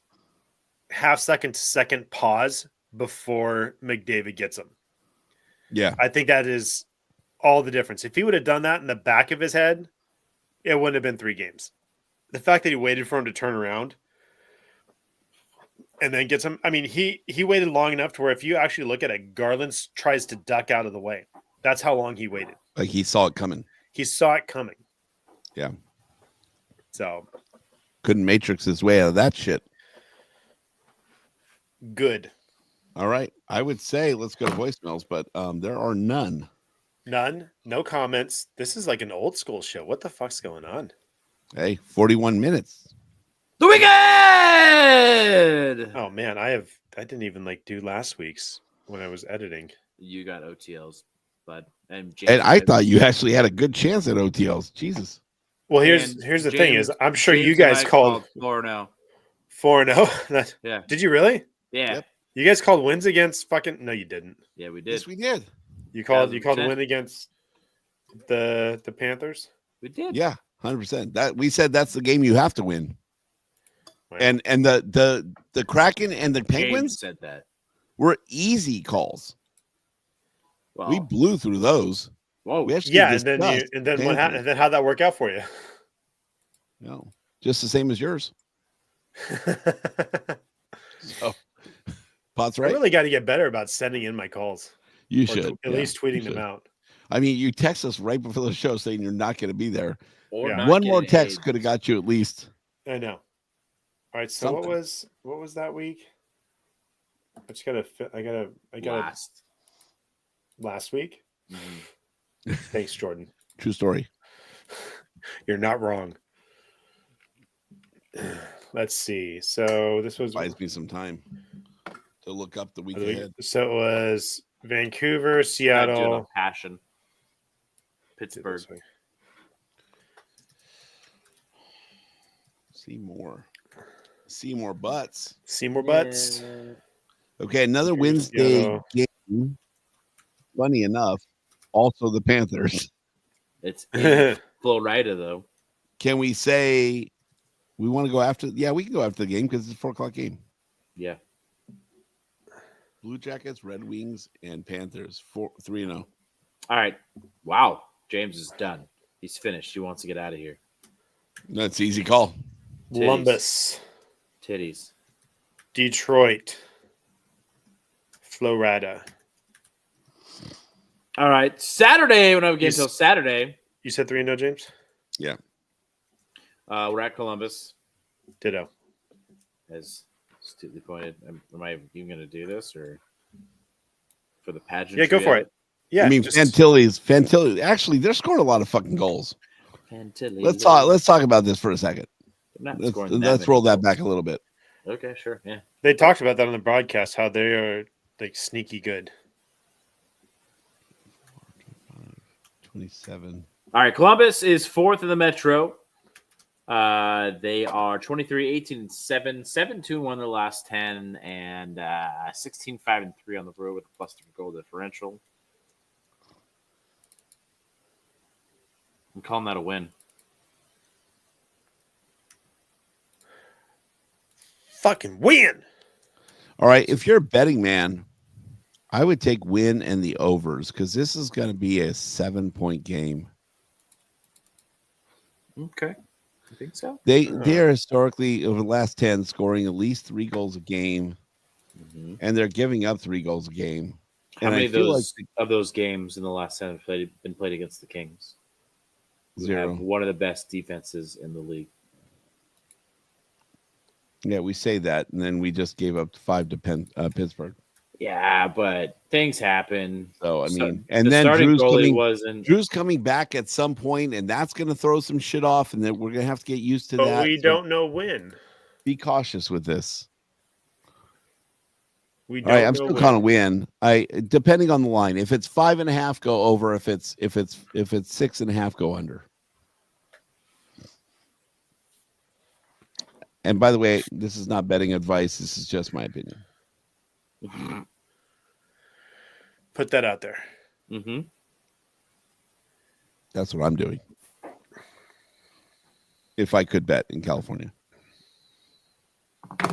half second to second pause before McDavid gets him. Yeah. I think that is all the difference. If he would have done that in the back of his head, it wouldn't have been 3 games. The fact that he waited for him to turn around and then gets him. I mean, he waited long enough to where if you actually look at it, Garland tries to duck out of the way. That's how long he waited. Like he saw it coming. He saw it coming. Yeah. So Couldn't matrix his way out of that shit. good. All right. I would say let's go to voicemails, but there are none. None. No comments. This is like an old school show. What the fuck's going on? Hey, 41 minutes. The weekend. Oh man, I didn't even like do last week's when I was editing. You got OTLs, bud, And I thought you actually had a good chance at OTLs. Jesus. Well, here's the thing is I'm sure you guys called 4-0. 4-0. Yeah. Did you really? Yeah. Yep. You guys called wins against fucking no, you didn't. Yeah, we did. Yes, we did. You called a 100%. win against the Panthers. We did. Yeah, 100%. That we said that's the game you have to win. Right. And the Kraken and the James Penguins said that. were easy calls. We Well, blew through those. whoa. We actually Yeah, and then discussed what happened? Panthers. And then how'd that work out for you? No, just the same as yours. So, Pot's I right. really got to get better about sending in my calls. You Or should at yeah, least tweeting you them should. out. I mean, you text us right before the show saying you're not going to be there. Or Yeah. not One more getting text AIDS. could have got you at least. I know. All right, so Something. what was that week? I just gotta I gotta last week. Mhm. Thanks, Jordan. True story. You're not wrong. Let's see. So this was Buys me some time to look up the week ahead. so it was Vancouver, Gotta do it Seattle, on passion. Pittsburgh. Seymour Butts. Seymour Butts. Yeah. Okay, another Here's Wednesday Seattle. game. Funny enough, also the Panthers. It's in Florida, though. Can we say we want to go after? Yeah, we can go after the game because it's a 4:00 game. Yeah. Blue Jackets, Red Wings, and Panthers 3-0. All right. Wow. James is done. He's finished. He wants to get out of here. That's an easy call. Columbus, Titties. Detroit, Florida. All right. Saturday. When I get Yes. until Saturday, You said 3-0, James? Yeah. we're at Columbus. Ditto. As Stutely pointed, am I even going to do this or for the pageant? Yeah, go for it. Yeah. I mean, just- Fantilli. Actually, they're scoring a lot of fucking goals. Let's talk about this for a second. Let's roll that back a little bit. Okay, sure. Yeah. They talked about that on the broadcast, how they are like sneaky good. 27. All right. Columbus is fourth in the Metro. They are 23-18-7, 7-2-1 their last 10, and 16-5-3 on the road with a +3 goal differential. I'm calling that a win. Fucking win. All right. If you're a betting man, I would take win and the overs because this is going to be a 7-point game. Okay. You think so? They are historically over the last 10 scoring at least 3 goals a game, Mm-hmm. and they're giving up 3 goals a game. How And many I of feel those games in the last 10 have been played against the Kings? Who 0. have one of the best defenses in the league. Yeah, we say that, and then we just gave up 5 to Pittsburgh. Yeah, but things happen. So I So, mean, and the then starting Drew's goalie coming. wasn't. Drew's coming back at some point, and that's going to throw some shit off, and then we're going to have to get used to But that. we So don't know when. be cautious with this. We All don't right, I'm know still when. calling a win. Depending on the line. If it's 5.5, go over. If it's 6.5, go under. And by the way, this is not betting advice. This is just my opinion. Put that out there. Mm-hmm. That's what I'm doing. If I could bet in California.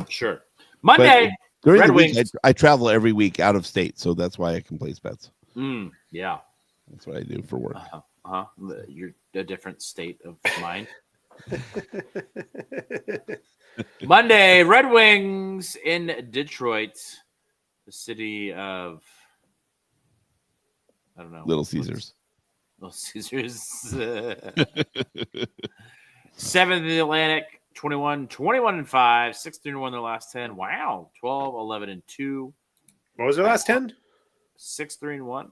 Sure. Monday, During Red the week, Wings. I travel every week out of state, so that's why I can place bets. Yeah. That's what I do for work. You're a different state of mind. Monday, Red Wings in Detroit, the city of, I don't know. Little Caesars. Little Caesars. 7th in the Atlantic, 21-5, 6-3-1 their last 10. Wow. 12-11-2. What was their last 10? 6-3-1.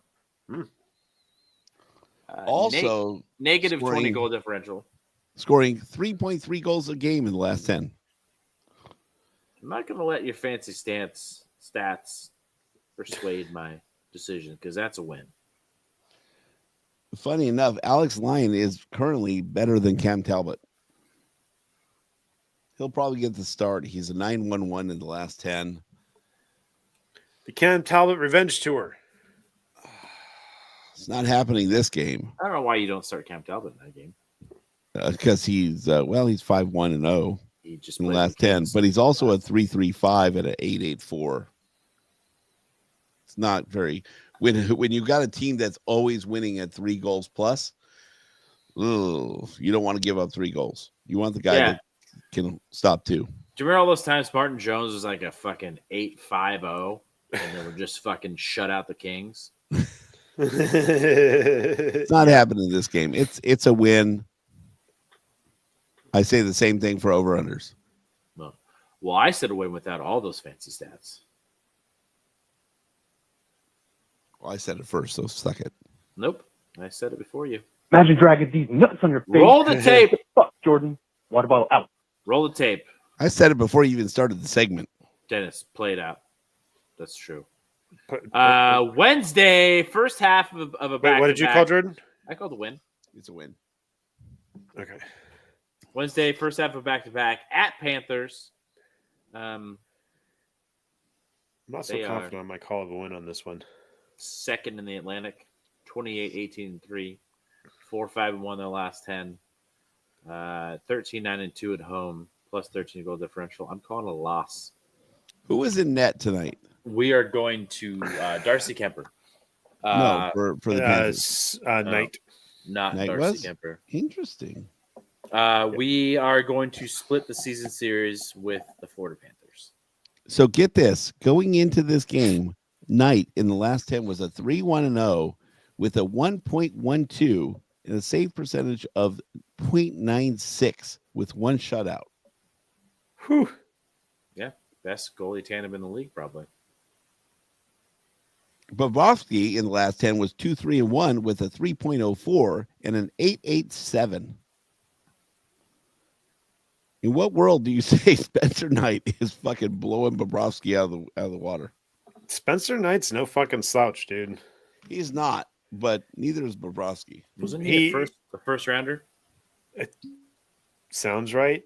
Also, negative 20 scoring- goal differential. scoring 3.3 goals a game in the last 10. I'm not going to let your fancy stats persuade my decision because that's a win. Funny enough, Alex Lyon is currently better than Cam Talbot. He'll probably get the start. He's a 9-1-1 in the last 10. The Cam Talbot Revenge Tour. It's not happening this game I don't know why you don't start Cam Talbot in that game. because he's 5-1-0 He just in the played last the 10, Kings. but he's also a 3.35 and an 8.84. It's not very when you got a team that's always winning at 3 goals plus. You don't want to give up 3 goals. You want the guy that can stop 2. Do you remember all those times Martin Jones was like a fucking 8-5-0 and they were just fucking shut out the Kings? It's not happening in this game. It's a win. I say the same thing for over-unders. Well, I said a win without all those fancy stats. Well, I said it first, so suck it. Nope. I said it before you. Imagine dragging these nuts on your face. Roll the tape. Fuck, Jordan. Water bottle out. Roll the tape. I said it before you even started the segment. Dennis, play it out. That's true. Put- Wednesday, first half of a Wait, back. what did you call Jordan? I called the win. It's a win. Okay. Wednesday, first half of back-to-back at Panthers. I'm not so They are- confident on my call of a win on this one. Second in the Atlantic, 28-18-3, 4-5-1 their last 10, 13-9-2 at home, plus 13 goal differential. I'm calling a loss. Who was in net tonight? We are going to Darcy Kemper. No, for the Panthers. Night. Not Knight Darcy was? Kemper. Interesting. We are going to split the season series with the Florida Panthers. So get this. Going into this game, Knight in the last 10 was a 3-1-0 with a 1.12 and a save percentage of 0.96 with 1 shutout. Whew. Yeah, best goalie tandem in the league, probably. Bobrovsky in the last 10 was 2-3-1 with a 3.04 and an 8.87. In what world do you say Spencer Knight is fucking blowing Bobrovsky out of the water? Spencer Knight's no fucking slouch, dude. He's not, but neither is Bobrovsky. Wasn't He- he the first rounder? Sounds right.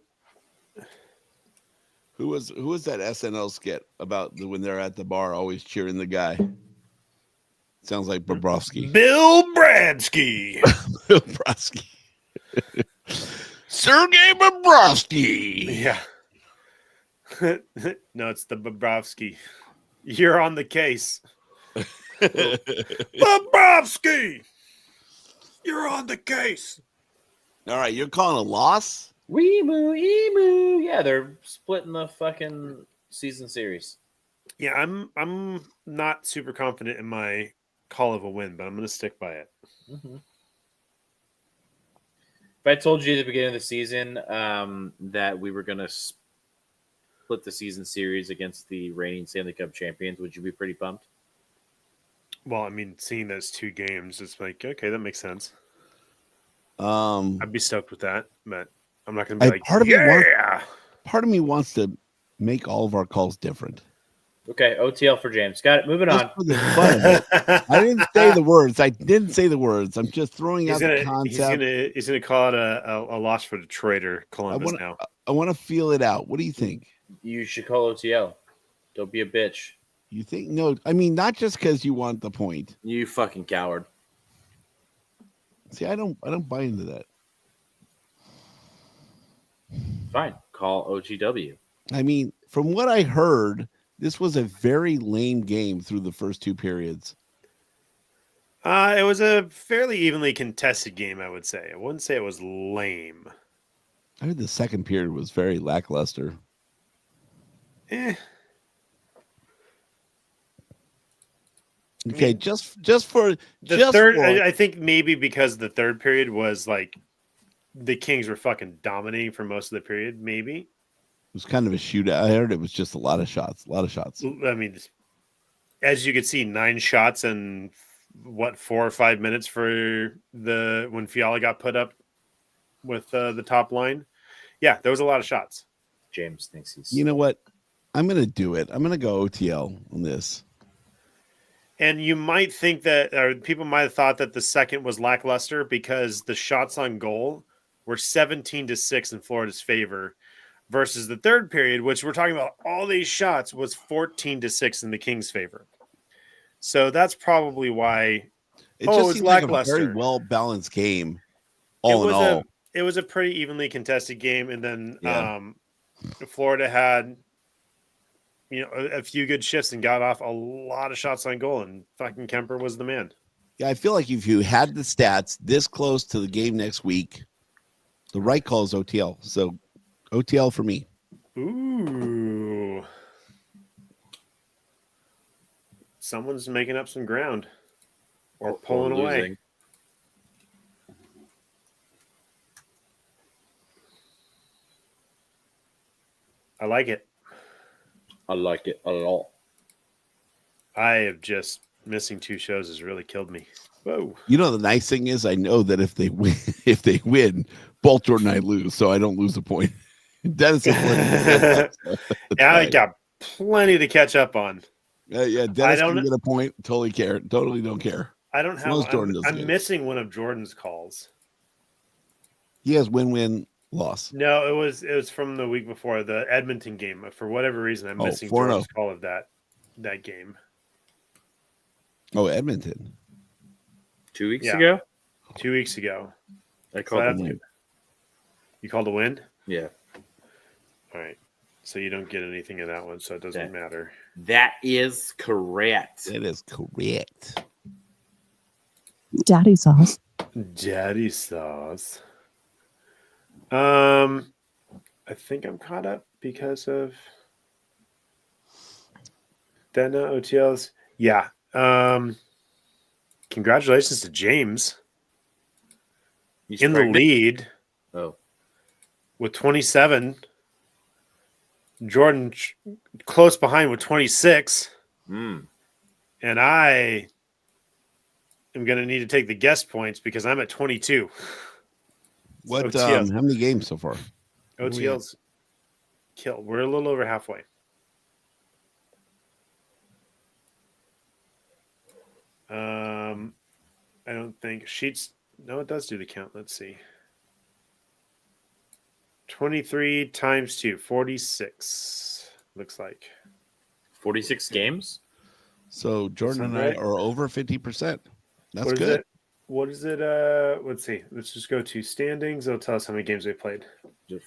Who was that SNL skit about when they're at the bar always cheering the guy? Sounds like Bobrovsky. Bill Bradsky. Bobrovsky. Sergey Bobrovsky. Yeah. No, it's the Bobrovsky. You're on the case. Bobrovsky. You're on the case. All right, you're calling a loss? Wee moo, emu. Yeah, they're splitting the fucking season series. Yeah, I'm not super confident in my call of a win, but I'm going to stick by it. Mm-hmm. If I told you at the beginning of the season that we were going to split the season series against the reigning Stanley Cup champions, would you be pretty pumped? Well, I mean, seeing those 2 games, it's like, okay, that makes sense. Um, I'd be stoked with that, but I'm not going to be like, part of me wants- yeah. part of me wants to make all of our calls different. Okay, OTL for James. Got it. Moving Just on. for the fun of it. I didn't say the words. I didn't say the words. I'm just throwing out the concept. He's gonna call it a loss for Detroit or Columbus now. I want to feel it out. What do you think? You should call OTL. Don't be a bitch. You think? No, I mean, not just because you want the point. You fucking coward. See, I don't buy into that. Fine. Call OTW. I mean, from what I heard, this was a very lame game through the first 2 periods. It was a fairly evenly contested game, I would say. I wouldn't say it was lame. I heard the second period was very lackluster. Eh. Okay, mean, just for The just third, for, I think maybe because the third period was like the Kings were fucking dominating for most of the period. Maybe. it was kind of a shootout. I heard it was just a lot of shots. I mean, as you could see, 9 shots in 4 or 5 minutes for when Fiala got put up with the top line. Yeah, there was a lot of shots. James thinks he's. You know what? I'm gonna do it. I'm gonna go OTL on this. And you might think that, or people might have thought that the second was lackluster because the shots on goal were 17-6 in Florida's favor, versus the third period, which we're talking about all these shots, was 14-6 in the Kings' favor. So that's probably why It Oh, just it's seemed like a lackluster. very well balanced game. All in was all, it was a pretty evenly contested game, and then Yeah. Florida had a few good shifts and got off a lot of shots on goal, and fucking Kemper was the man. yeah, I feel like if you had the stats this close to the game next week, the right call is OTL. So OTL for me. Ooh, someone's making up some ground or pulling away. losing. I like it. I like it a lot. I have just missing 2 shows has really killed me. Whoa. You know, the nice thing is I know that if they win, both Jordan and I lose, so I don't lose a point. Dennis is Yeah, I got plenty to catch up on. yeah, Dennis don't- can get a point. Totally care. Totally don't care. I don't As long as have. Jordan doesn't I'm get it. missing one of Jordan's calls. He has win-win loss. No, it was from the week before the Edmonton game. For whatever reason, I'm Oh, missing 4-0. Jordan's call of that game. Oh, Edmonton. 2 weeks Yeah. ago, 2 weeks ago. I called that's him. good. You called a win? Yeah, All right. So you don't get anything in that one, so it doesn't Okay. matter. that is correct. That is correct. Daddy sauce. Daddy sauce. I think I'm caught up because of Dena OTLs. Yeah. Congratulations to James He's in the pregnant? lead Oh, with 27. Jordan close behind with 26. mm. And I am going to need to take the guest points because I'm at 22. What? OTL. How many games so far? OTL's killed. We're a little over halfway. I don't think Sheets. No, it does do the count. Let's see. 23 times 2, 46. Looks like. 46 games. So Jordan and Sound I right? are over 50%. That's What is good. it? What is it? Let's see. Let's just go to standings. It'll tell us how many games we played.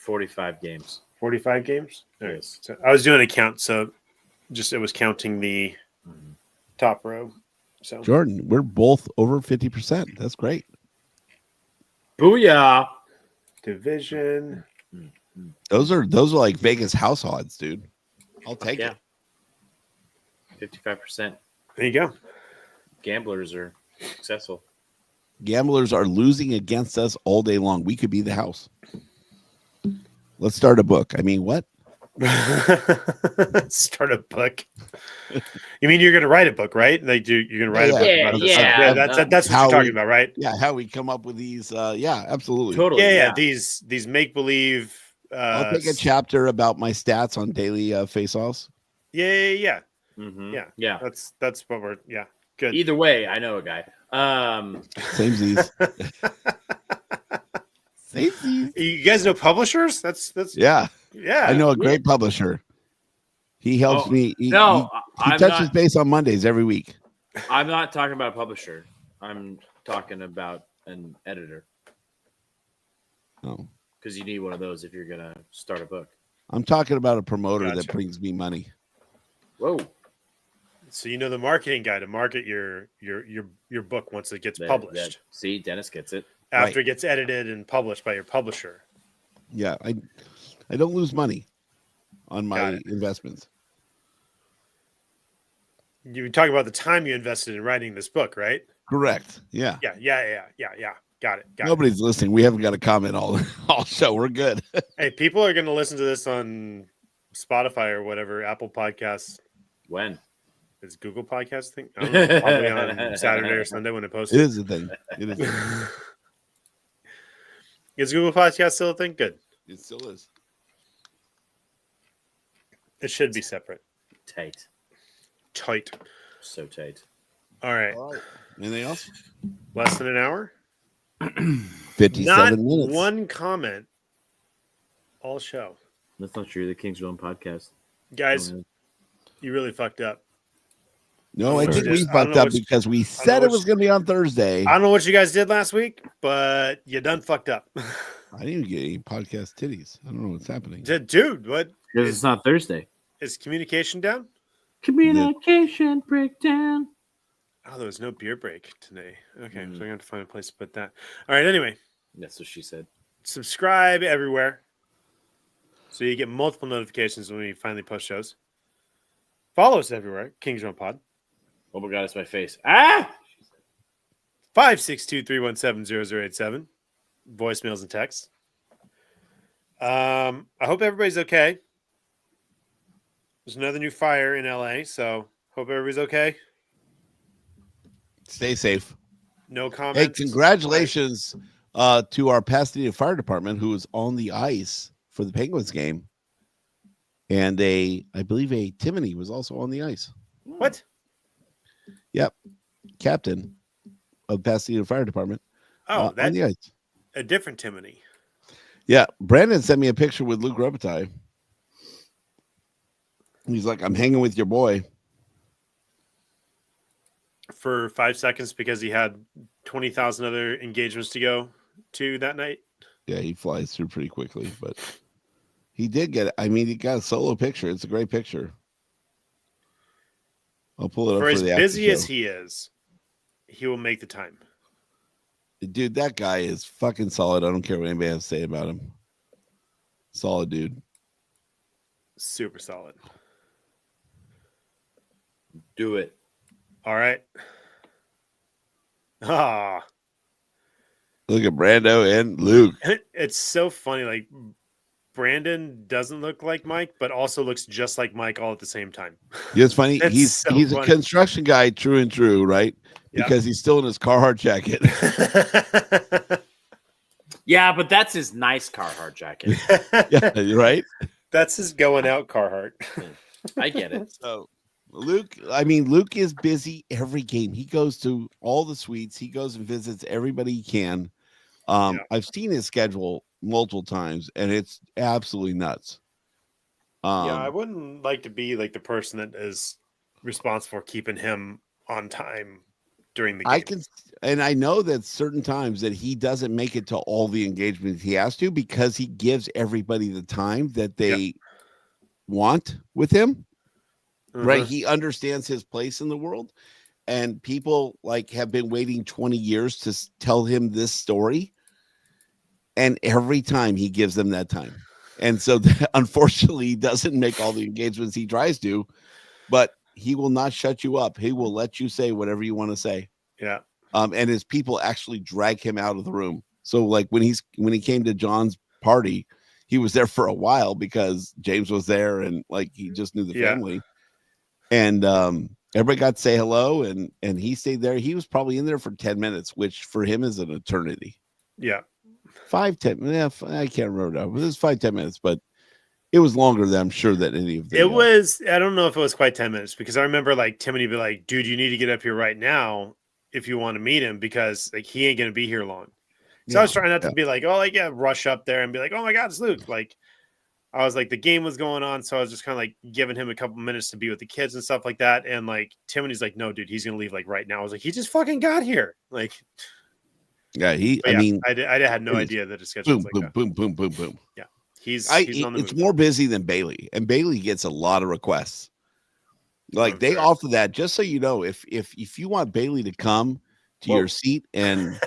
45 games. 45 games. All right. Yes. So I was doing a count, so just it was counting the top row. So Jordan, we're both over 50%. That's great. Booyah! division. Those are like Vegas house odds, dude. I'll take Yeah. it. 55% There you go. gamblers are successful. Gamblers are losing against us all day long. We could be the house. Let's start a book. I mean, what? Start a book. You mean you're going to write a book, right? Like you're going to write a book Yeah, about this? yeah. That's what How you're talking we- about, right? Yeah, how we come up with these. Yeah, absolutely. Totally. Yeah. These make believe. I'll take a chapter about my stats on daily face-offs. Yeah. Mhm. Yeah. Yeah. That's what we're. Yeah. Good. Either way, I know a guy. Samesies. Samesies. You guys know publishers? That's Yeah, yeah. I know a great publisher. He helps Oh, me. He I'm touches not. base on Mondays every week. I'm not talking about a publisher. I'm talking about an editor Oh, because you need one of those if you're gonna start a book. I'm talking about a promoter that Gotcha. brings me money. Whoa. So you know the marketing guy to market your book once it gets published. See, Dennis gets it. After it gets edited and published by your publisher. Yeah, I don't lose money on Got my it. investments. You were talking about the time you invested in writing this book, right? Correct. Yeah. Yeah. Got it. Nobody's listening. We haven't got a comment all show. We're good. Hey, people are going to listen to this on Spotify or whatever, Apple Podcasts. When? Is Google Podcast thing? I don't know, probably on Saturday or Sunday when it posts. It is a thing. It is. Is Google Podcast still a thing? Good. It still is. It should be separate. Tight. Tight. So tight. All right. All right. Anything else? Less than an hour. 57 Not minutes. one comment all show. That's not true. The Kings Run podcast. Guys, you really fucked up. No, I Or think we just- I don't fucked know up which- because we said it was going to be on Thursday. I don't know what you guys did last week, but you done fucked up. I didn't even get any podcast titties. I don't know what's happening. Dude, what Because it's not Thursday. is communication down? Communication breakdown. Oh, there was no beer break today. Okay, Mm. so I'm gonna have to find a place to put that. All right, anyway, That's what she said. subscribe everywhere so you get multiple notifications when we finally post shows. Follow us everywhere, Kings Run Pod. Oh my god, it's my face. Ah! 562-317-0087. Voicemails and texts. I hope everybody's okay. There's another new fire in LA, so hope everybody's okay. Stay safe. No Hey, comments. congratulations to our Pasadena Fire Department who was on the ice for the Penguins game. And I believe a Timony was also on the ice. What? Captain of Pasadena Fire Department. Oh, on that's the ice. a different Timony. Yeah, Brandon sent me a picture with Luke Robitaille. He's like, I'm hanging with your boy. For 5 seconds because he had 20,000 other engagements to go to that night. Yeah, he flies through pretty quickly, but he did get it. I mean, he got a solo picture. It's a great picture. I'll pull it up For for as the after busy as show. he is, he will make the time. Dude, that guy is fucking solid. I don't care what anybody has to say about him. Solid dude. Super solid. Do it. All right. Ah, Look at Brando and Luke. it's so funny. Like Brandon doesn't look like Mike, but also looks just like Mike all at the same time. It's funny. That's He's so a funny. construction guy, true and true, right? Yeah. Because he's still in his Carhartt jacket. Yeah, but that's his nice Carhartt jacket. Yeah, right. That's his going out Carhartt. I get it. So Luke is busy every game. He goes to all the suites. He goes and visits everybody he can. Yeah. I've seen his schedule multiple times, and it's absolutely nuts. Yeah, I wouldn't like to be like the person that is responsible for keeping him on time during the game. I know that certain times that he doesn't make it to all the engagements he has to because he gives everybody the time that they want with him. Right? Mhm. He understands his place in the world, and people like have been waiting 20 years to tell him this story. And every time he gives them that time. And so unfortunately, he doesn't make all the engagements he tries to, but he will not shut you up. He will let you say whatever you want to say. Yeah. And his people actually drag him out of the room. So like when he came to John's party, he was there for a while because James was there and like he just knew the Yeah. family. And everybody got to say hello, and he stayed there. He was probably in there for 10 minutes, which for him is an eternity. Yeah. 5-10, yeah, I can't remember now, but it was 5-10 minutes, but it was longer than I'm sure that any of the It was, I don't know if it was quite 10 minutes because I remember like Timothy be like, dude, you need to get up here right now if you want to meet him because like he ain't going to be here long. So I was trying not to be like, oh, like, yeah, rush up there and be like, oh my God, it's Luke. Like, I was like, the game was going on. So I was just kind of like giving him a couple minutes to be with the kids and stuff like that. And like, Timothy's like, no, dude, he's going to leave like right now. I was like, he just fucking got here. Like, yeah, I mean, I had no it is idea that his schedule boom, was like boom, that. boom, boom, boom, boom. Yeah. He's on the It's move. more busy than Bailey, and Bailey gets a lot of requests. Like I'm they sure. offer that, just so you know, if you want Bailey to come to your seat and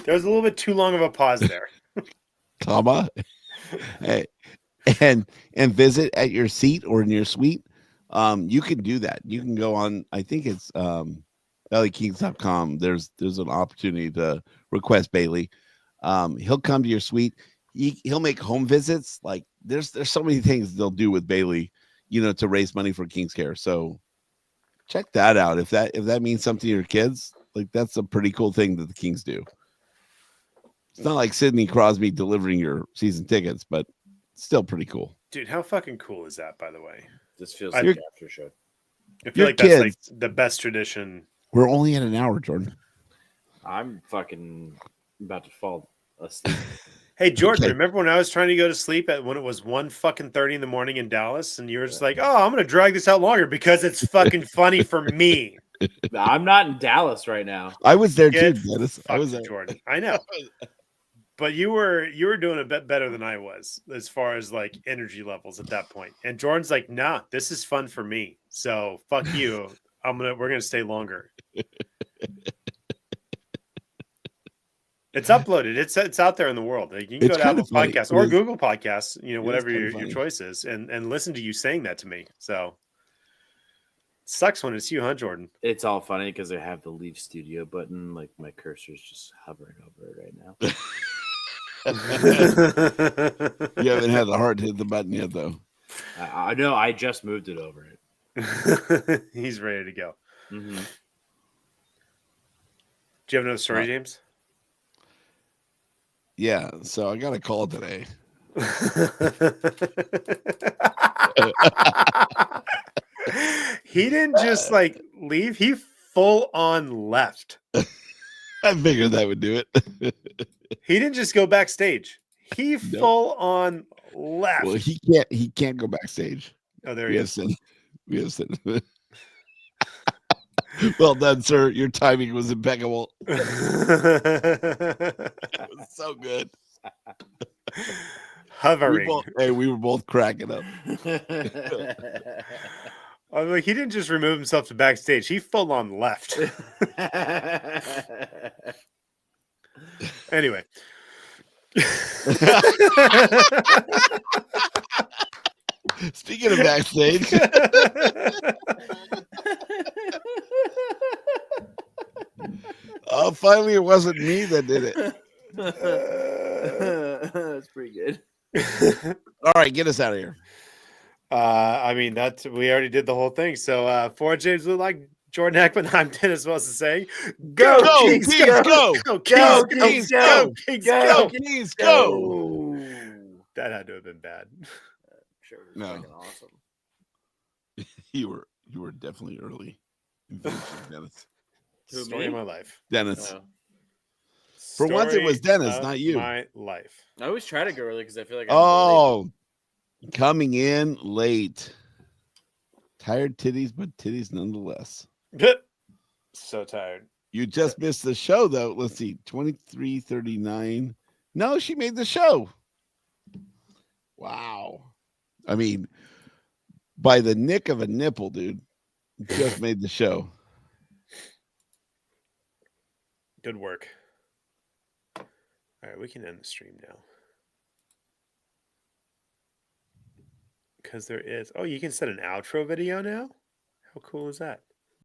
There was a little bit too long of a pause there. comma and visit at your seat or in your suite, you can do that. You can go on, I think it's LAKings.com. There's an opportunity to request Bailey. He'll come to your suite. He'll make home visits. Like there's so many things they'll do with Bailey, to raise money for King's Care. So check that out. If that means something to your kids, like that's a pretty cool thing that the Kings do. It's not like Sidney Crosby delivering your season tickets, but still pretty cool. Dude, how fucking cool is that, by the way? This feels I- like after show. I feel Your like that's like kids- the best tradition. We're only at an hour, Jordan. I'm fucking about to fall asleep. Hey, Jordan, Okay. remember when I was trying to go to sleep when it was 1:30 in the morning in Dallas and you were just like, oh, I'm going to drag this out longer because it's fucking funny for me. I'm not in Dallas right now. I was there Get too, Dennis. I Fuck was you, there. Jordan. I know. But you were doing a bit better than I was as far as like energy levels at that point. And Jordan's like, nah, this is fun for me. So fuck you. We're gonna stay longer. It's uploaded. It's out there in the world. Like, you can It's go to kind Apple of funny. Podcasts It or is- Google Podcasts, whatever kind of your funny. choice is, and listen to you saying that to me. So sucks when it's you, huh, Jordan? It's all funny because I have the Leave Studio button. Like my cursor's just hovering over it right now. You haven't had the heart to hit the button yet, though. I know. I just moved it over it. He's ready to go. Mm-hmm. Do you have another story, Right. James? Yeah. So I got a call today. He didn't just like leave, he full on left. I figured that would do it. He didn't just go backstage. He full on left. Well, he can't go backstage. Oh, there We he have is. sent. Well done, sir. Your timing was impeccable. It was so good. Hovering. We were both cracking up. I'm like, he didn't just remove himself to backstage. He full on left. Anyway. Speaking of backstage, finally it wasn't me that did it. That's pretty good. All right, get us out of here. I mean, we already did the whole thing. So for James Lulock, Jordan Heckman, I'm Dennis Wilson saying, go, Go, Kings, Kings, go, go! go, Go, Kings, Kings, go, go! Kings, Go, go. Please go. That had to have been bad. Sure, it was No. fucking awesome. You were definitely early. Dennis. Who, Story me? of my life. Dennis. No. For once, it was Story Dennis, of not you. My life. I always try to go early because I feel like I'm Oh, coming in late. Tired titties, but titties nonetheless. So tired. You just missed the show, though. Let's see, 23:39. No, she made the show. Wow. I mean, by the nick of a nipple, dude. Just made the show. Good work. All right, we can end the stream now. Because there is. Oh, you can set an outro video now? How cool is that?